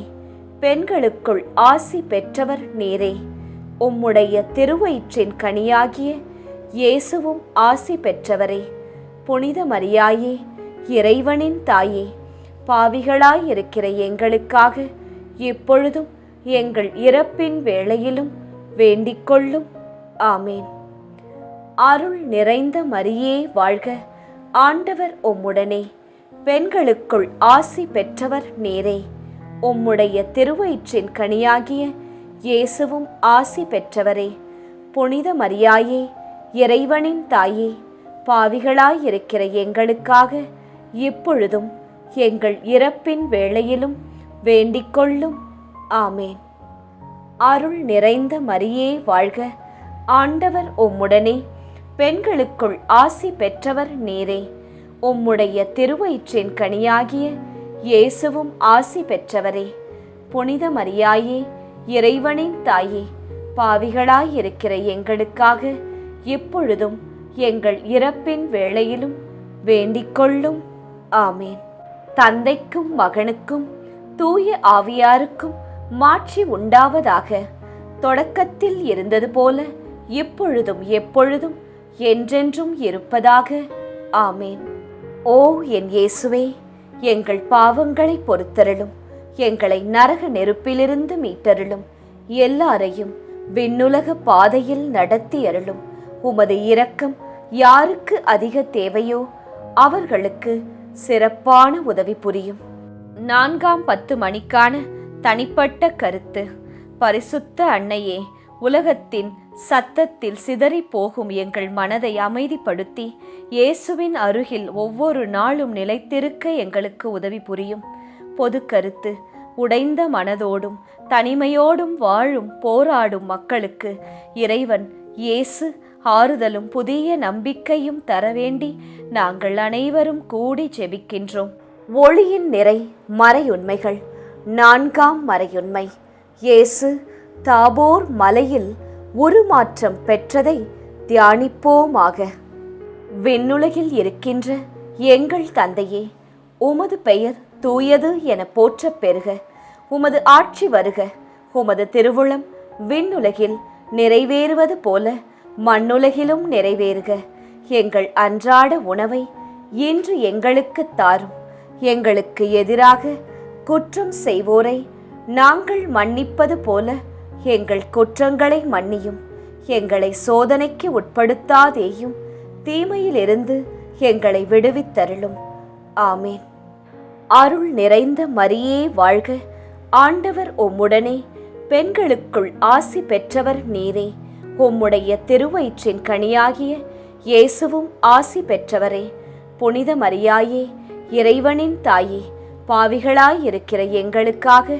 பெண்களுக்குள் ஆசி பெற்றவர் நீரே. உம்முடைய திருவயிற்றின் கனியாகிய இயேசுவும் ஆசி பெற்றவரே. புனித மரியாயே, இறைவனின் தாயே, பாவிகளாயிருக்கிற எங்களுக்காக இப்பொழுதும் எங்கள் இறப்பின் வேளையிலும் வேண்டிக்கொள்ளும். ஆமேன். அருள் நிறைந்த மரியே வாழ்க, ஆண்டவர் உம்முடனே, பெண்களுக்குள் ஆசி பெற்றவர் நீரே. உம்முடைய திருவயிற்றின் கனியாகிய இயேசுவும் ஆசி பெற்றவரே. புனித மரியாயே, இறைவனின் தாயே, பாவிகளாயிருக்கிற எங்களுக்காக இப்பொழுதும் எங்கள் இறப்பின் வேளையிலும் வேண்டிக்கொள்ளும். ஆமேன். அருள் நிறைந்த மரியே வாழ்க, ஆண்டவர் உம்முடனே, பெண்களுக்குள் ஆசி பெற்றவர் நீரே. உம்முடைய திருவயிற்றின் கனியாகிய இயேசுவும் ஆசி பெற்றவரே. புனித மரியாயே, இறைவனின் தாயே, பாவிகளாயிருக்கிற எங்களுக்காக இப்பொழுதும் எங்கள் இறப்பின் வேளையிலும் வேண்டிக்கொள்ளும். ஆமேன். தந்தைக்கும் மகனுக்கும் தூய ஆவியாருக்கும் மாட்சி உண்டாவதாக. தொடக்கத்தில் இருந்தது போல இப்பொழுதும் எப்பொழுதும் என்றென்றும் இருப்பதாக. ஆமேன். ஓ என் இயேசுவே, எங்கள் பாவங்களை பொறுத்தருளும், எங்களை நரக நெருப்பிலிருந்து மீட்டருளும், எல்லாரையும் விண்ணுலக பாதையில் நடத்தி அருளும். உமது இரக்கம் யாருக்கு அதிக தேவையோ அவர்களுக்கு சிறப்பான உதவி புரியும். 4ஆம் 10 மணிக்கான தனிப்பட்ட கருத்து. பரிசுத்த அன்னையே, உலகத்தின் சத்தத்தில் சிதறி போகும் எங்கள் மனதை அமைதிப்படுத்தி இயேசுவின் அருகில் ஒவ்வொரு நாளும் நிலைத்திருக்க எங்களுக்கு உதவி புரியும். பொது கருத்து. உடைந்த மனதோடும் தனிமையோடும் வாழும் போராடும் மக்களுக்கு இறைவன் இயேசு ஆறுதலும் புதிய நம்பிக்கையும் தர வேண்டி நாங்கள் அனைவரும் கூடி ஜெபிக்கின்றோம். ஒளியின் நிறை மறையுண்மைகள். 4ஆம் மறையுண்மை. இயேசு தாபோர் மலையில் உருமாற்றம் பெற்றதை தியானிப்போமாக. விண்ணுலகில் இருக்கின்ற எங்கள் தந்தையே, உமது பெயர் தூயது என போற்றப் பெறுக. உமது ஆட்சி வருக. உமது திருவுளம் விண்ணுலகில் நிறைவேறுவது போல மண்ணுலகிலும் நிறைவேறுக. எங்கள் அன்றாட உணவை இன்று எங்களுக்கு தாரும். எங்களுக்கு எதிராக குற்றம் செய்வோரை நாங்கள் மன்னிப்பது போல எங்கள் குற்றங்களை மன்னியும். எங்களை சோதனைக்கு உட்படுத்தாதேயும், தீமையிலிருந்து எங்களை விடுவித்தருளும். ஆமேன். அருள் நிறைந்த மரியே வாழ்க. ஆண்டவர் உம்முடனே, பெண்களுக்குள் ஆசி பெற்றவர் நீரே. உம்முடைய திருவயிற்றின் கனியாகிய இயேசுவும் ஆசி பெற்றவரே. புனித மரியாயே, இறைவனின் தாயே, பாவிகளாயிருக்கிற எங்களுக்காக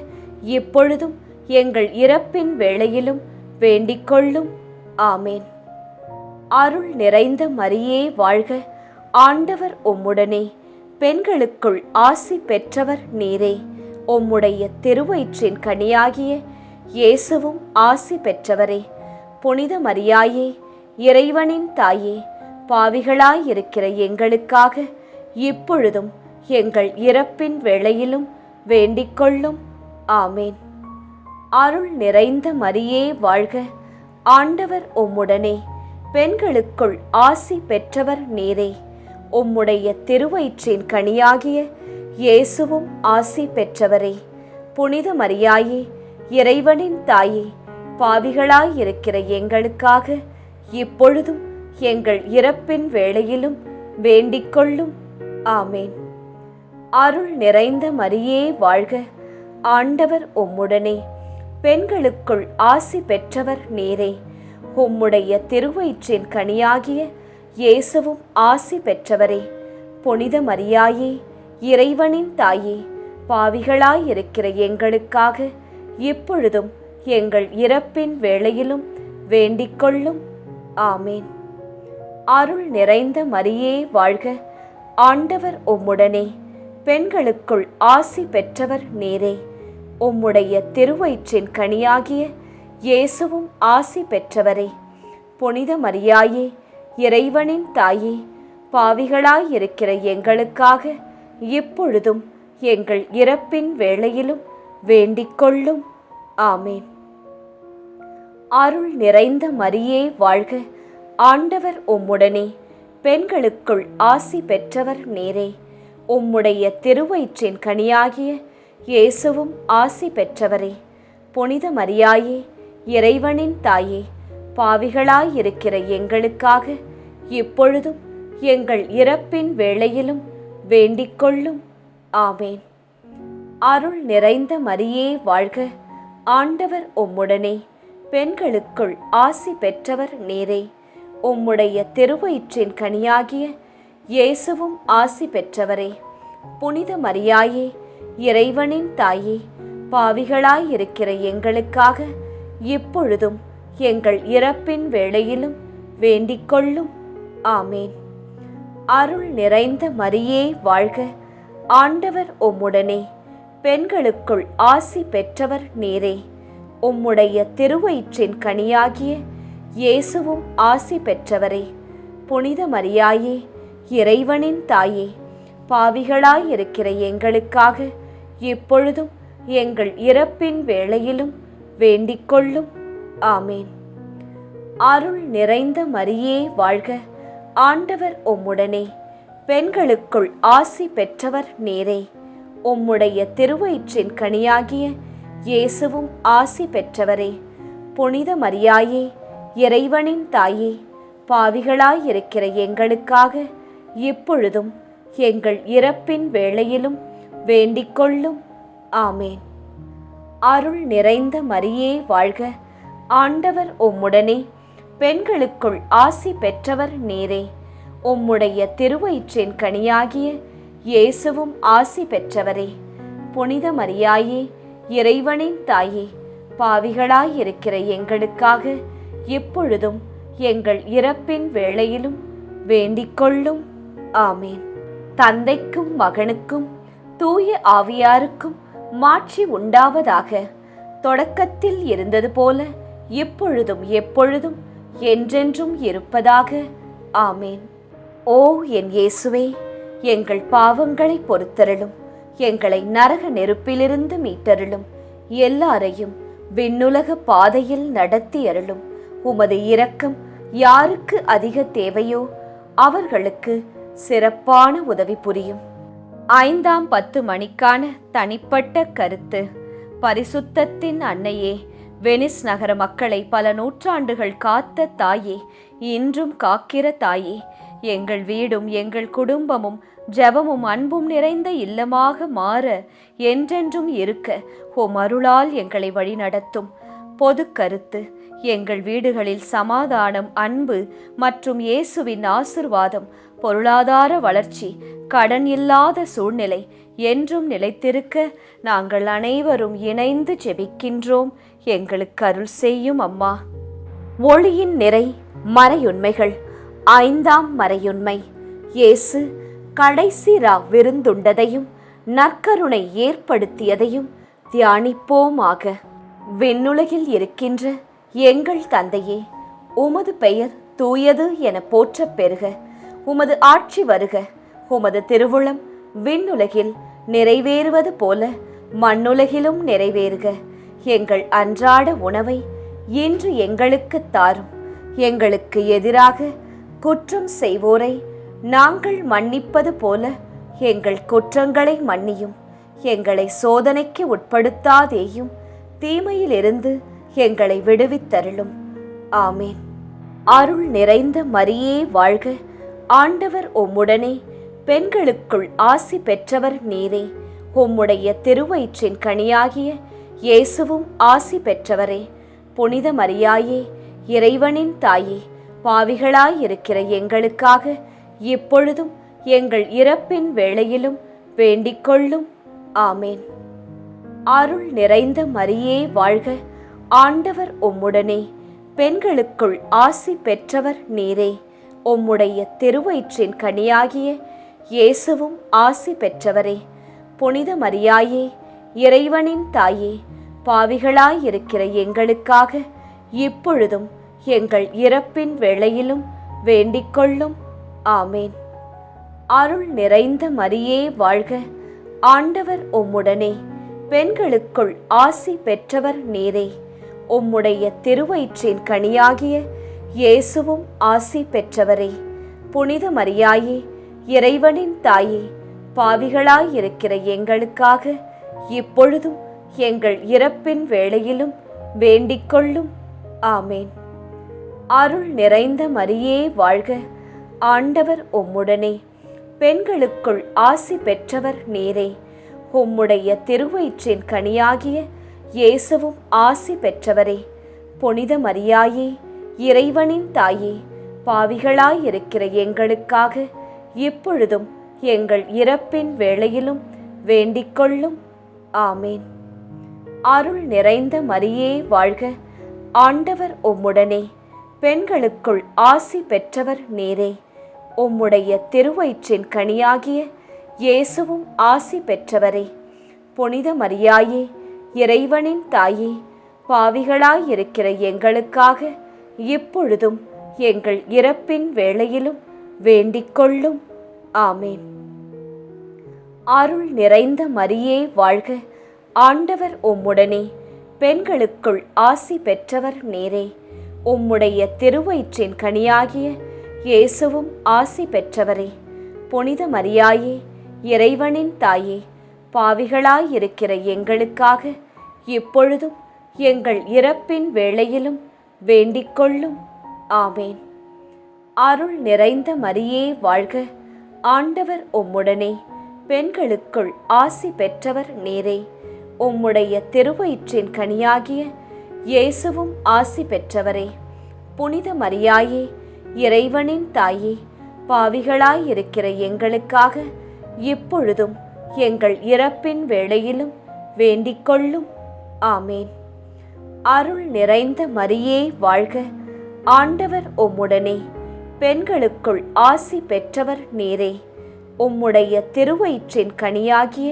இப்பொழுதும் எங்கள் இறப்பின் வேளையிலும் வேண்டிக்கொள்ளும். ஆமேன். அருள் நிறைந்த மரியே வாழ்க. ஆண்டவர் உம்முடனே, பெண்களுக்குள் ஆசி பெற்றவர் நீரே. உம்முடைய திருவயிற்றின் கனியாகிய இயேசுவும் ஆசி பெற்றவரே. புனித மரியாயே, இறைவனின் தாயே, பாவிகளாயிருக்கிற எங்களுக்காக இப்பொழுதும் எங்கள் இறப்பின் வேளையிலும் வேண்டிக்கொள்ளும். ஆமேன். அருள் நிறைந்த மரியே வாழ்க. ஆண்டவர் உம்முடனே, பெண்களுக்குள் ஆசி பெற்றவர் நீரே. உம்முடைய திருவயிற்றின் கனியாகிய இயேசுவும் ஆசி பெற்றவரே. புனித மரியாயே, இறைவனின் தாயே, பாவிகளாயிருக்கிற எங்களுக்காக இப்பொழுதும் எங்கள் இறப்பின் வேளையிலும் வேண்டிக்கொள்ளும். ஆமேன். அருள் நிறைந்த மரியே வாழ்க. ஆண்டவர் உம்முடனே, பெண்களுக்குள் ஆசி பெற்றவர் நீரே. உம்முடைய திருவயிற்றின் கனியாகிய இயேசுவும் ஆசி பெற்றவரே. புனித மரியாயே, இறைவனின் தாயே, பாவிகளாயிருக்கிற எங்களுக்காக இப்பொழுதும் எங்கள் இறப்பின் வேளையிலும் வேண்டிக்கொள்ளும். ஆமேன். அருள் நிறைந்த மரியே வாழ்க. ஆண்டவர் உம்முடனே, பெண்களுக்குள் ஆசி பெற்றவர் நீரே. உம்முடைய திருவயிற்றின் கனியாகிய இயேசுவும் ஆசி பெற்றவரே. புனித மரியாயே, இறைவனின் தாயே, பாவிகளாயிருக்கிற எங்களுக்காக இப்பொழுதும் எங்கள் இறப்பின் வேளையிலும் வேண்டிக்கொள்ளும். ஆமேன். அருள் நிறைந்த மரியே வாழ்க. ஆண்டவர் உம்முடனே, பெண்களுக்குள் ஆசி பெற்றவர் நீரே. உம்முடைய திருவயிற்றின் கனியாகிய இயேசுவும் ஆசி பெற்றவரே. புனித மரியாயே, இறைவனின் தாயே, பாவிகளாயிருக்கிற எங்களுக்காக இப்பொழுதும் எங்கள் இறப்பின் வேளையிலும் வேண்டிக்கொள்ளும். ஆமேன். அருள் நிறைந்த மரியே வாழ்க. ஆண்டவர் உம்முடனே, பெண்களுக்குள் ஆசி பெற்றவர் நீரே. உம்முடைய திருவயிற்றின் கனியாகிய இயேசுவும் ஆசி பெற்றவரே. புனித மரியாயே, இறைவனின் தாயே, பாவிகளாயிருக்கிற எங்களுக்காக இப்பொழுதும் எங்கள் இறப்பின் வேளையிலும் வேண்டிக்கொள்ளும். ஆமேன். அருள் நிறைந்த மரியே வாழ்க. ஆண்டவர் உம்முடனே, பெண்களுக்குள் ஆசி பெற்றவர் நீரே. உம்முடைய திருவயிற்றின் கனியாகிய இயேசுவும் ஆசி பெற்றவரே. புனித மரியாயே, இறைவனின் தாயே, பாவிகளாயிருக்கிற எங்களுக்காக இப்பொழுதும் எங்கள் இறப்பின் வேளையிலும் வேண்டிக்கொள்ளும். ஆமேன். அருள் நிறைந்த மரியே வாழ்க. ஆண்டவர் உம்முடனே, பெண்களுக்குள் ஆசி பெற்றவர் நீரே. உம்முடைய திருவயிற்றின் கனியாகிய இயேசுவும் ஆசி பெற்றவரே. புனித மரியாயே, இறைவனின் தாயே, பாவிகளாயிருக்கிற எங்களுக்காக இப்பொழுதும் எங்கள் இறப்பின் வேளையிலும் வேண்டிக்கொள்ளும். ஆமேன். அருள் நிறைந்த மரியே வாழ்க. ஆண்டவர் உம்முடனே, பெண்களுக்குள் ஆசி பெற்றவர் நீரே. உம்முடைய திருவயிற்றின் கனியாகிய இயேசுவும் ஆசி பெற்றவரே. புனித மரியாயே, இறைவனின் தாயே, பாவிகளாயிருக்கிற எங்களுக்காக இப்பொழுதும் எங்கள் இறப்பின் வேளையிலும் வேண்டிக்கொள்ளும். ஆமேன். தந்தைக்கும் மகனுக்கும் தூய ஆவியாருக்கும் மாட்சி உண்டாவதாக. தொடக்கத்தில் இருந்தது போல இப்பொழுதும் எப்பொழுதும் என்றென்றும் இருப்பதாக. ஆமேன். ஓ என் இயேசுவே, எங்கள் பாவங்களை பொறுத்தருளும், எங்களை நரக நெருப்பிலிருந்து மீட்டருளும், எல்லாரையும் விண்ணுலக பாதையில் நடத்தி அருளும். உமது இரக்கம் யாருக்கு அதிக தேவையோ அவர்களுக்கு சிறப்பான உதவி புரியும். 5ஆம் 10 மணிக்கான தனிப்பட்ட கருத்து. பரிசுத்தத்தின் அன்னையே, வெனிஸ் நகர மக்களை பல நூற்றாண்டுகள் காத்த தாயே, இன்றும் காக்கிற தாயே, எங்கள் வீடும் எங்கள் குடும்பமும் ஜெபமும் அன்பும் நிறைந்த இல்லமாக மாற என்றென்றும் இருக்க உம் அருளால் எங்களை வழிநடத்தும். பொது கருத்து. எங்கள் வீடுகளில் சமாதானம், அன்பு மற்றும் இயேசுவின் ஆசிர்வாதம், பொருளாதார வளர்ச்சி, கடன் இல்லாத சூழ்நிலை என்றும் நிலைத்திருக்க நாங்கள் அனைவரும் இணைந்து ஜெபிக்கின்றோம். எங்களுக்கு அருள் செய்யும் அம்மா. ஒளியின் நிறை மறையுண்மைகள். 5ஆம் மறையுண்மை. இயேசு கடைசி விருந்துண்டதையும் நற்கருணை ஏற்படுத்தியதையும் தியானிப்போமாக. விண்ணுலகில் இருக்கின்ற எங்கள் தந்தையே, உமது பெயர் தூயது என போற்றப் பெறுக. உமது ஆட்சி வருக. உமது திருவுளம் விண்ணுலகில் நிறைவேறுவது போல மண்ணுலகிலும் நிறைவேறுக. எங்கள் அன்றாட உணவை இன்று எங்களுக்கு தாரும். எங்களுக்கு எதிராக குற்றம் செய்வோரை நாங்கள் மன்னிப்பது போல எங்கள் குற்றங்களை மன்னியும். எங்களை சோதனைக்கு உட்படுத்தாதேயும், தீமையிலிருந்து எங்களை விடுவித்தருளும். ஆமேன். அருள் நிறைந்த மரியே வாழ்க. ஆண்டவர் உம்முடனே, பெண்களுக்குள் ஆசி பெற்றவர் நீரே. உம்முடைய திருவயிற்றின் கனியாகிய இயேசுவும் ஆசி பெற்றவரே. புனித மரியாயே, இறைவனின் தாயே, பாவிகளாயிருக்கிற எங்களுக்காக இப்பொழுதும் எங்கள் இறப்பின் வேளையிலும் வேண்டிக்கொள்ளும். ஆமேன். அருள் நிறைந்த மரியே வாழ்க. ஆண்டவர் உம்முடனே, பெண்களுக்குள் ஆசி பெற்றவர் நீரே. உம்முடைய திருவயிற்றின் கனியாகிய இயேசுவும் ஆசி பெற்றவரே. புனித மரியாயே, இறைவனின் தாயே, பாவிகளாயிருக்கிற எங்களுக்காக இப்பொழுதும் எங்கள் இறப்பின் வேளையிலும் வேண்டிக்கொள்ளும். ஆமேன். அருள் நிறைந்த மரியே வாழ்க. ஆண்டவர் உம்முடனே, பெண்களுக்குள் ஆசி பெற்றவர் நீரே. உம்முடைய திருவயிற்றின் கனியாகிய இயேசுவும் ஆசி பெற்றவரே. புனித மரியாயே, இறைவனின் தாயே, பாவிகளாயிருக்கிற எங்களுக்காக இப்பொழுதும் எங்கள் இறப்பின் வேளையிலும் வேண்டிக்கொள்ளும். ஆமேன். அருள் நிறைந்த மரியே வாழ்க. ஆண்டவர் உம்முடனே, பெண்களுக்குள் ஆசி பெற்றவர் நீரே. உம்முடைய திருவயிற்றின் கனியாகிய இயேசுவும் ஆசி பெற்றவரே. புனித மரியாயே, இறைவனின் தாயே, பாவிகளாயிருக்கிற எங்களுக்காக இப்பொழுதும் எங்கள் இறப்பின் வேளையிலும் வேண்டிக்கொள்ளும். ஆமேன். அருள் நிறைந்த மரியே வாழ்க. ஆண்டவர் உம்முடனே, பெண்களுக்குள் ஆசி பெற்றவர் நீரே. உம்முடைய திருவயிற்றின் கனியாகிய இயேசுவும் ஆசி பெற்றவரே. புனித மரியாயே, இறைவனின் தாயே, பாவிகளாயிருக்கிற எங்களுக்காக இப்பொழுதும் எங்கள் இறப்பின் வேளையிலும் வேண்டிக்கொள்ளும். ஆமேன். அருள் நிறைந்த மரியே வாழ்க. ஆண்டவர் உம்முடனே, பெண்களுக்குள் ஆசி பெற்றவர் நீரே. உம்முடைய திருவயிற்றின் கனியாகிய இயேசுவும் ஆசி பெற்றவரே. புனித மரியாயே, இறைவனின் தாயே, பாவிகளாயிருக்கிற எங்களுக்காக இப்பொழுதும் எங்கள் இறப்பின் வேளையிலும் வேண்டிக்கொள்ளும். ஆமேன். அருள் நிறைந்த மரியே வாழ்க. ஆண்டவர் உம்முடனே, பெண்களுக்குள் ஆசி பெற்றவர் நீரே. உம்முடைய திருவயிற்றின் கனியாகிய இயேசுவும் ஆசி பெற்றவரே. புனித மரியாயே, இறைவனின் தாயே, பாவிகளாயிருக்கிற எங்களுக்காக இப்பொழுதும் எங்கள் இறப்பின் வேளையிலும் வேண்டிக்கொள்ளும். ஆமேன். அருள் நிறைந்த மரியே வாழ்க. ஆண்டவர் உம்முடனே, பெண்களுக்குள் ஆசி பெற்றவர் நீரே. உம்முடைய திருவயிற்றின் கனியாகிய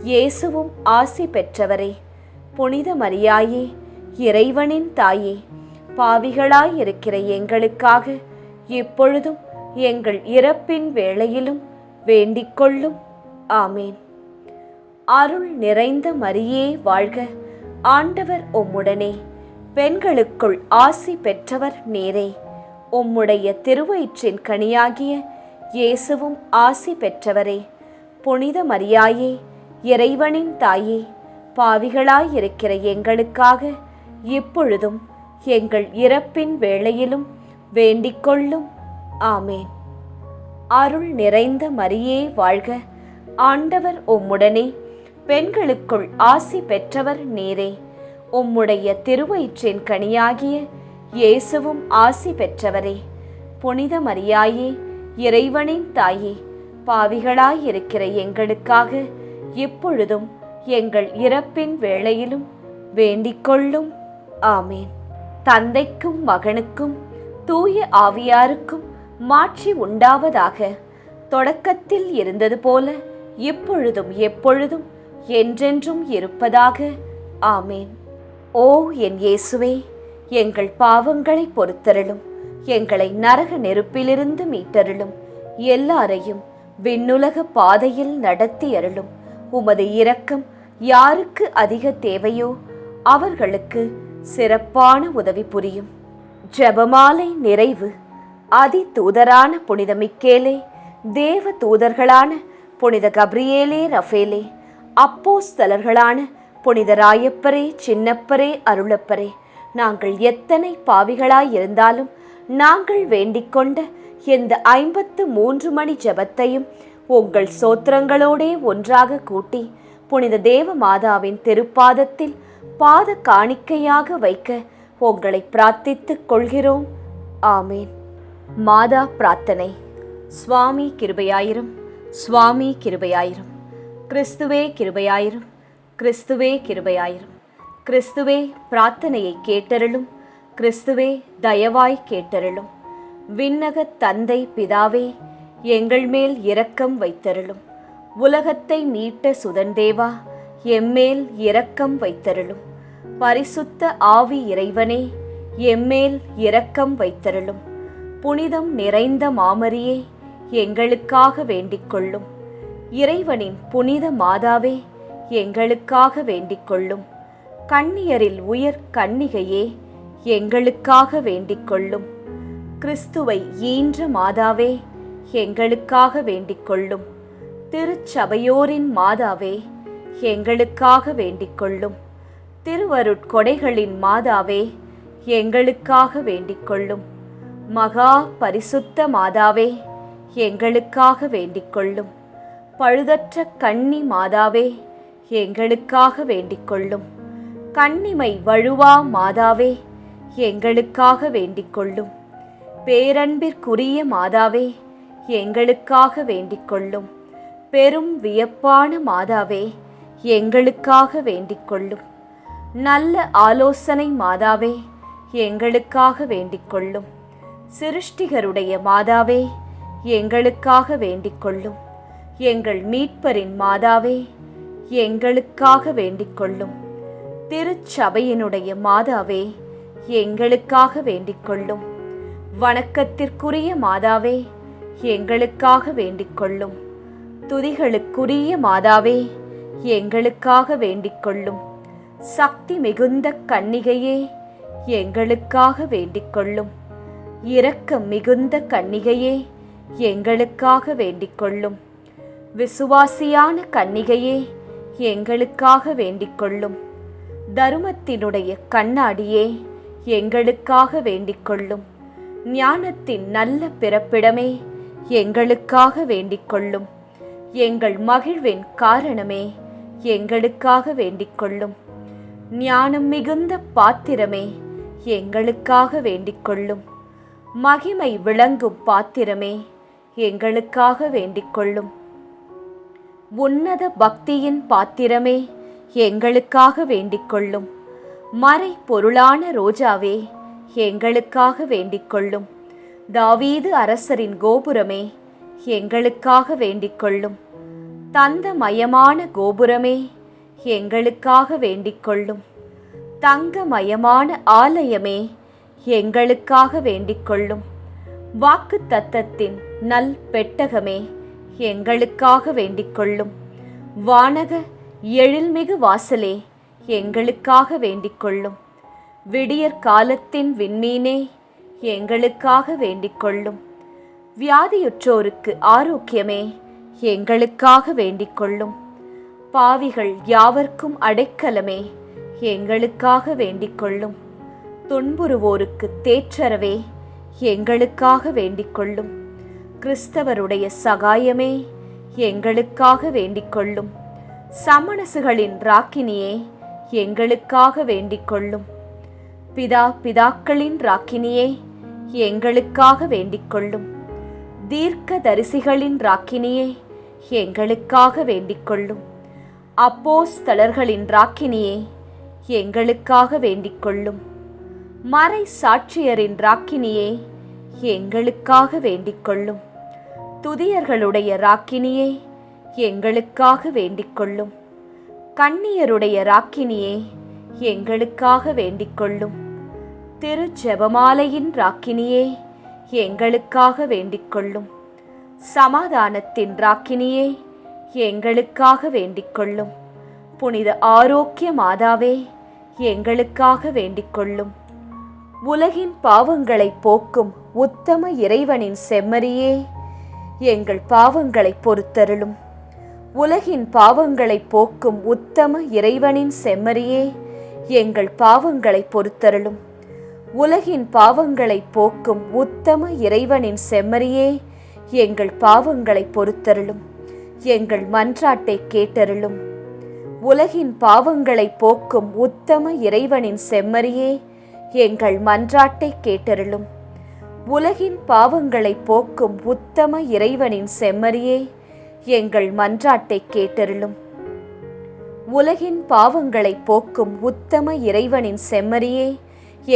இயேசுவும் ஆசி பெற்றவரே. புனித மரியாயே, இறைவனின் தாயே, பாவிகளாயிருக்கிற எங்களுக்காக இப்பொழுதும் எங்கள் இறப்பின் வேளையிலும் வேண்டிக்கொள்ளும். ஆமேன். அருள் நிறைந்த மரியே வாழ்க, ஆண்டவர் உம்முடனே, பெண்களுக்குள் ஆசி பெற்றவர் நீரே. உம்முடைய திருவயிற்றின் கனியாகிய இயேசுவும் ஆசி பெற்றவரே. புனித மரியாயே, இறைவனின் தாயே, பாவிகளாயிருக்கிற எங்களுக்காக இப்பொழுதும் எங்கள் இறப்பின் வேளையிலும் வேண்டிக்கொள்ளும். ஆமேன். அருள் நிறைந்த மரியே வாழ்க, ஆண்டவர் உம்முடனே, பெண்களுக்குள் ஆசி பெற்றவர் நீரே. உம்முடைய திருவயிற்றின் கனியாகிய இயேசுவும் ஆசி பெற்றவரே. புனித மரியாயே, இறைவனின் தாயே, பாவிகளாயிருக்கிற எங்களுக்காக இப்பொழுதும் எங்கள் இறப்பின் வேளையிலும் வேண்டிக்கொள்ளும். ஆமேன். தந்தைக்கும் மகனுக்கும் தூய ஆவியாருக்கும் மாட்சி உண்டாவதாக. தொடக்கத்தில் இருந்தது போல இப்பொழுதும் எப்பொழுதும் என்றென்றும் இருப்பதாக. ஆமேன். ஓ என் இயேசுவே, எங்கள் பாவங்களை பொறுத்தருளும், எங்களை நரக நெருப்பிலிருந்து மீட்டருளும், எல்லாரையும் விண்ணுலக பாதையில் நடத்தி அருளும். உமது இரக்கம் யாருக்கு அதிக தேவையோ அவர்களுக்கு சிறப்பான உதவி புரியும். ஜெபமாலை நிறைவு. அதி தூதரான புனித மிக்கேலே, தேவ தூதர்களான புனித கப்ரியேலே, ரஃபேலே, அப்போஸ்தலர்களான புனித ராயப்பரே, சின்னப்பரே, அருளப்பரே, நாங்கள் எத்தனை பாவிகளாயிருந்தாலும் நாங்கள் வேண்டிக்கொண்ட இந்த 53 மணி ஜெபத்தையும் உங்கள் சோத்திரங்களோடே ஒன்றாக கூட்டி புனித தேவ மாதாவின் திருப்பாதத்தில் பாத காணிக்கையாக வைக்க உங்களை பிரார்த்தித்துக் கொள்கிறோம். ஆமேன். மாதா பிரார்த்தனை. சுவாமி கிருபையாயிரும், சுவாமி கிருபையாயிரும், கிறிஸ்துவே கிருபையாயிரும், கிறிஸ்துவே கிருபையாயிரும். கிறிஸ்துவே பிரார்த்தனையை கேட்டருளும், கிறிஸ்துவே தயவாய் கேட்டருளும். விண்ணக தந்தை பிதாவே, எங்கள் மேல் இரக்கம் வைத்தருளும். உலகத்தை மீட்ட சுதன்தேவா, எம்மேல் இரக்கம் வைத்தருளும். பரிசுத்த ஆவி இறைவனே, எம்மேல் இரக்கம் வைத்தருளும். புனிதம் நிறைந்த மாமரியே, எங்களுக்காக வேண்டிக்கொள்ளும். இறைவனின் புனித மாதாவே, எங்களுக்காக வேண்டிக்கொள்ளும். கன்னியரில் உயர் கன்னிகையே, எங்களுக்காக வேண்டிக்கொள்ளும். கிறிஸ்துவை ஈன்ற மாதாவே, எங்களுக்காக வேண்டிக்கொள்ளும். திருச்சபையோரின் மாதாவே, எங்களுக்காக வேண்டிக்கொள்ளும். திருவருட்கொடைகளின் மாதாவே, எங்களுக்காக வேண்டிக்கொள்ளும். மகா பரிசுத்த மாதாவே, எங்களுக்காக வேண்டிக்கொள்ளும். பழுதற்ற கன்னி மாதாவே, எங்களுக்காக வேண்டிக்கொள்ளும். கன்னிமை வழுவா மாதாவே, எங்களுக்காக வேண்டிக்கொள்ளும். பேரன்பிற்குரிய மாதாவே, எங்களுக்காக வேண்டிக்கொள்ளும். பெரும் வியப்பான மாதாவே, எங்களுக்காக வேண்டிக்கொள்ளும். நல்ல ஆலோசனை மாதாவே, எங்களுக்காக வேண்டிக்கொள்ளும். சிருஷ்டிகருடைய மாதாவே, எங்களுக்காக வேண்டிக்கொள்ளும். எங்கள் மீட்பரின் மாதாவே, எங்களுக்காக வேண்டிக்கொள்ளும். திருச்சபையினுடைய மாதாவே, எங்களுக்காக வேண்டிக்கொள்ளும். வணக்கத்திற்குரிய மாதாவே, எங்களுக்காக வேண்டிக்கொள்ளும். துதிகளுக்குரிய மாதாவே, எங்களுக்காக வேண்டிக்கொள்ளும். சக்தி மிகுந்த கன்னிகையே, எங்களுக்காக வேண்டிக்கொள்ளும். இரக்கம் மிகுந்த கன்னிகையே, எங்களுக்காக வேண்டிக்கொள்ளும். விசுவாசியான கன்னிகையே, எங்களுக்காக வேண்டிக்கொள்ளும். தருமத்தினுடைய கண்ணாடியே, எங்களுக்காக வேண்டிக்கொள்ளும். ஞானத்தின் நல்ல பிறப்பிடமே, எங்களுக்காக வேண்டிக்கொள்ளும். எங்கள் மகிழ்வின் காரணமே, எங்களுக்காக வேண்டிக்கொள்ளும். ஞானம் மிகுந்த பாத்திரமே, எங்களுக்காக வேண்டிக்கொள்ளும். மகிமை விளங்கும் பாத்திரமே, எங்களுக்காக வேண்டிக்கொள்ளும். உன்னத பக்தியின் பாத்திரமே, எங்களுக்காக வேண்டிக்கொள்ளும். மறை பொருளான ரோஜாவே, எங்களுக்காக வேண்டிக்கொள்ளும். தாவீது அரசரின் கோபுரமே, எங்களுக்காக வேண்டிக்கொள்ளும். தந்தமயமான கோபுரமே, எங்களுக்காக வேண்டிக்கொள்ளும். தங்கமயமான ஆலயமே, எங்களுக்காக வேண்டிக் கொள்ளும். வாக்கு தத்தத்தின் நல் பெட்டகமே, எங்களுக்காக வேண்டிக் கொள்ளும். வானக எழில்மிகு வாசலே, எங்களுக்காக வேண்டிக் கொள்ளும். விடியற் காலத்தின் விண்மீனே, எங்களுக்காக வேண்டிக் கொள்ளும். வியாதியுற்றோருக்கு ஆரோக்கியமே, எங்களுக்காக வேண்டிக் கொள்ளும். பாவிகள் யாவர்க்கும் அடைக்கலமே, எங்களுக்காக வேண்டிக் கொள்ளும். துன்புறுவோருக்கு தேற்றரவே, எங்களுக்காக வேண்டிக் கொள்ளும். கிறிஸ்தவருடைய சகாயமே, எங்களுக்காக வேண்டிக் கொள்ளும். சமணசுகளின் ராக்கினியே, எங்களுக்காக வேண்டிக் கொள்ளும். பிதாக்களின் ராக்கினியே, எங்களுக்காக வேண்டிக் கொள்ளும். தீர்க்க தரிசிகளின் ராக்கினியே, எங்களுக்காக வேண்டிக் கொள்ளும். அப்போஸ்தலர்களின் ராக்கினியே, எங்களுக்காக வேண்டிக் கொள்ளும். மறை சாட்சியரின் ராக்கினியே, எங்களுக்காக வேண்டிக் கொள்ளும். துதியர்களுடைய ராக்கினியே, எங்களுக்காக வேண்டிக் கொள்ளும். கன்னியருடைய ராக்கினியே, எங்களுக்காக வேண்டிக் கொள்ளும். திரு ஜெபமாலையின் ராக்கினியே, எங்களுக்காக வேண்டிக் கொள்ளும். சமாதானத்தின் ராக்கினியே, எங்களுக்காக வேண்டிக் கொள்ளும். புனித ஆரோக்கிய மாதாவே, எங்களுக்காக வேண்டிக் கொள்ளும். உலகின் பாவங்களை போக்கும் உத்தம இறைவனின் செம்மறியே, எங்கள் பாவங்களை பொறுத்தருளும். உலகின் பாவங்களை போக்கும் உத்தம இறைவனின் செம்மறியே, எங்கள் பாவங்களை பொறுத்தருளும். உலகின் பாவங்களை போக்கும் உத்தம இறைவனின் செம்மறியே, எங்கள் பாவங்களை பொறுத்தருளும். எங்கள் மன்றாட்டை கேட்டருளும். உலகின் பாவங்களை போக்கும் உத்தம இறைவனின் செம்மறியே, எங்கள் மன்றாட்டை கேட்டருளும். உலகின் பாவங்களை போக்கும் உத்தம இறைவனின் செம்மறியே, எங்கள் மன்றாட்டை கேட்டருளும். உலகின் பாவங்களை போக்கும் உத்தம இறைவனின் செம்மறியே,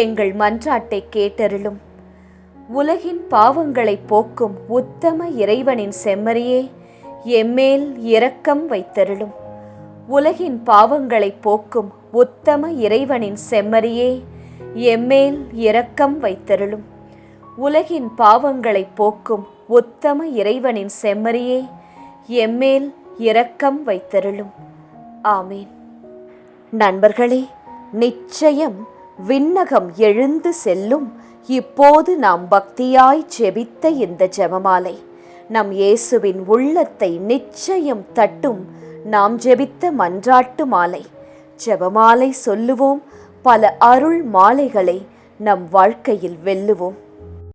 எங்கள் மன்றாட்டை கேட்டருளும். உலகின் பாவங்களை போக்கும் உத்தம இறைவனின் செம்மறியே, எம்மேல் இரக்கம் வைத்தருளும். உலகின் பாவங்களை போக்கும் உத்தம இறைவனின் செம்மறியே, எம்மேல் இரக்கம் வைத்தருளும். உலகின் பாவங்களை போக்கும் உத்தம இறைவனின் செம்மறியே, எம்மேல் இரக்கம் வைத்தருளும். ஆமீன். நண்பர்களே, நிச்சயம் விண்ணகம் எழுந்து செல்லும் இப்போது நாம் பக்தியாய் ஜெபித்த இந்த ஜெபமாலை நம் இயேசுவின் உள்ளத்தை நிச்சயம் தட்டும். நாம் ஜெபித்த மன்றாட்டு மாலை. ஜெபமாலை சொல்லுவோம், பல அருள் மாலைகளை நம் வாழ்க்கையில் வெல்லுவோம்.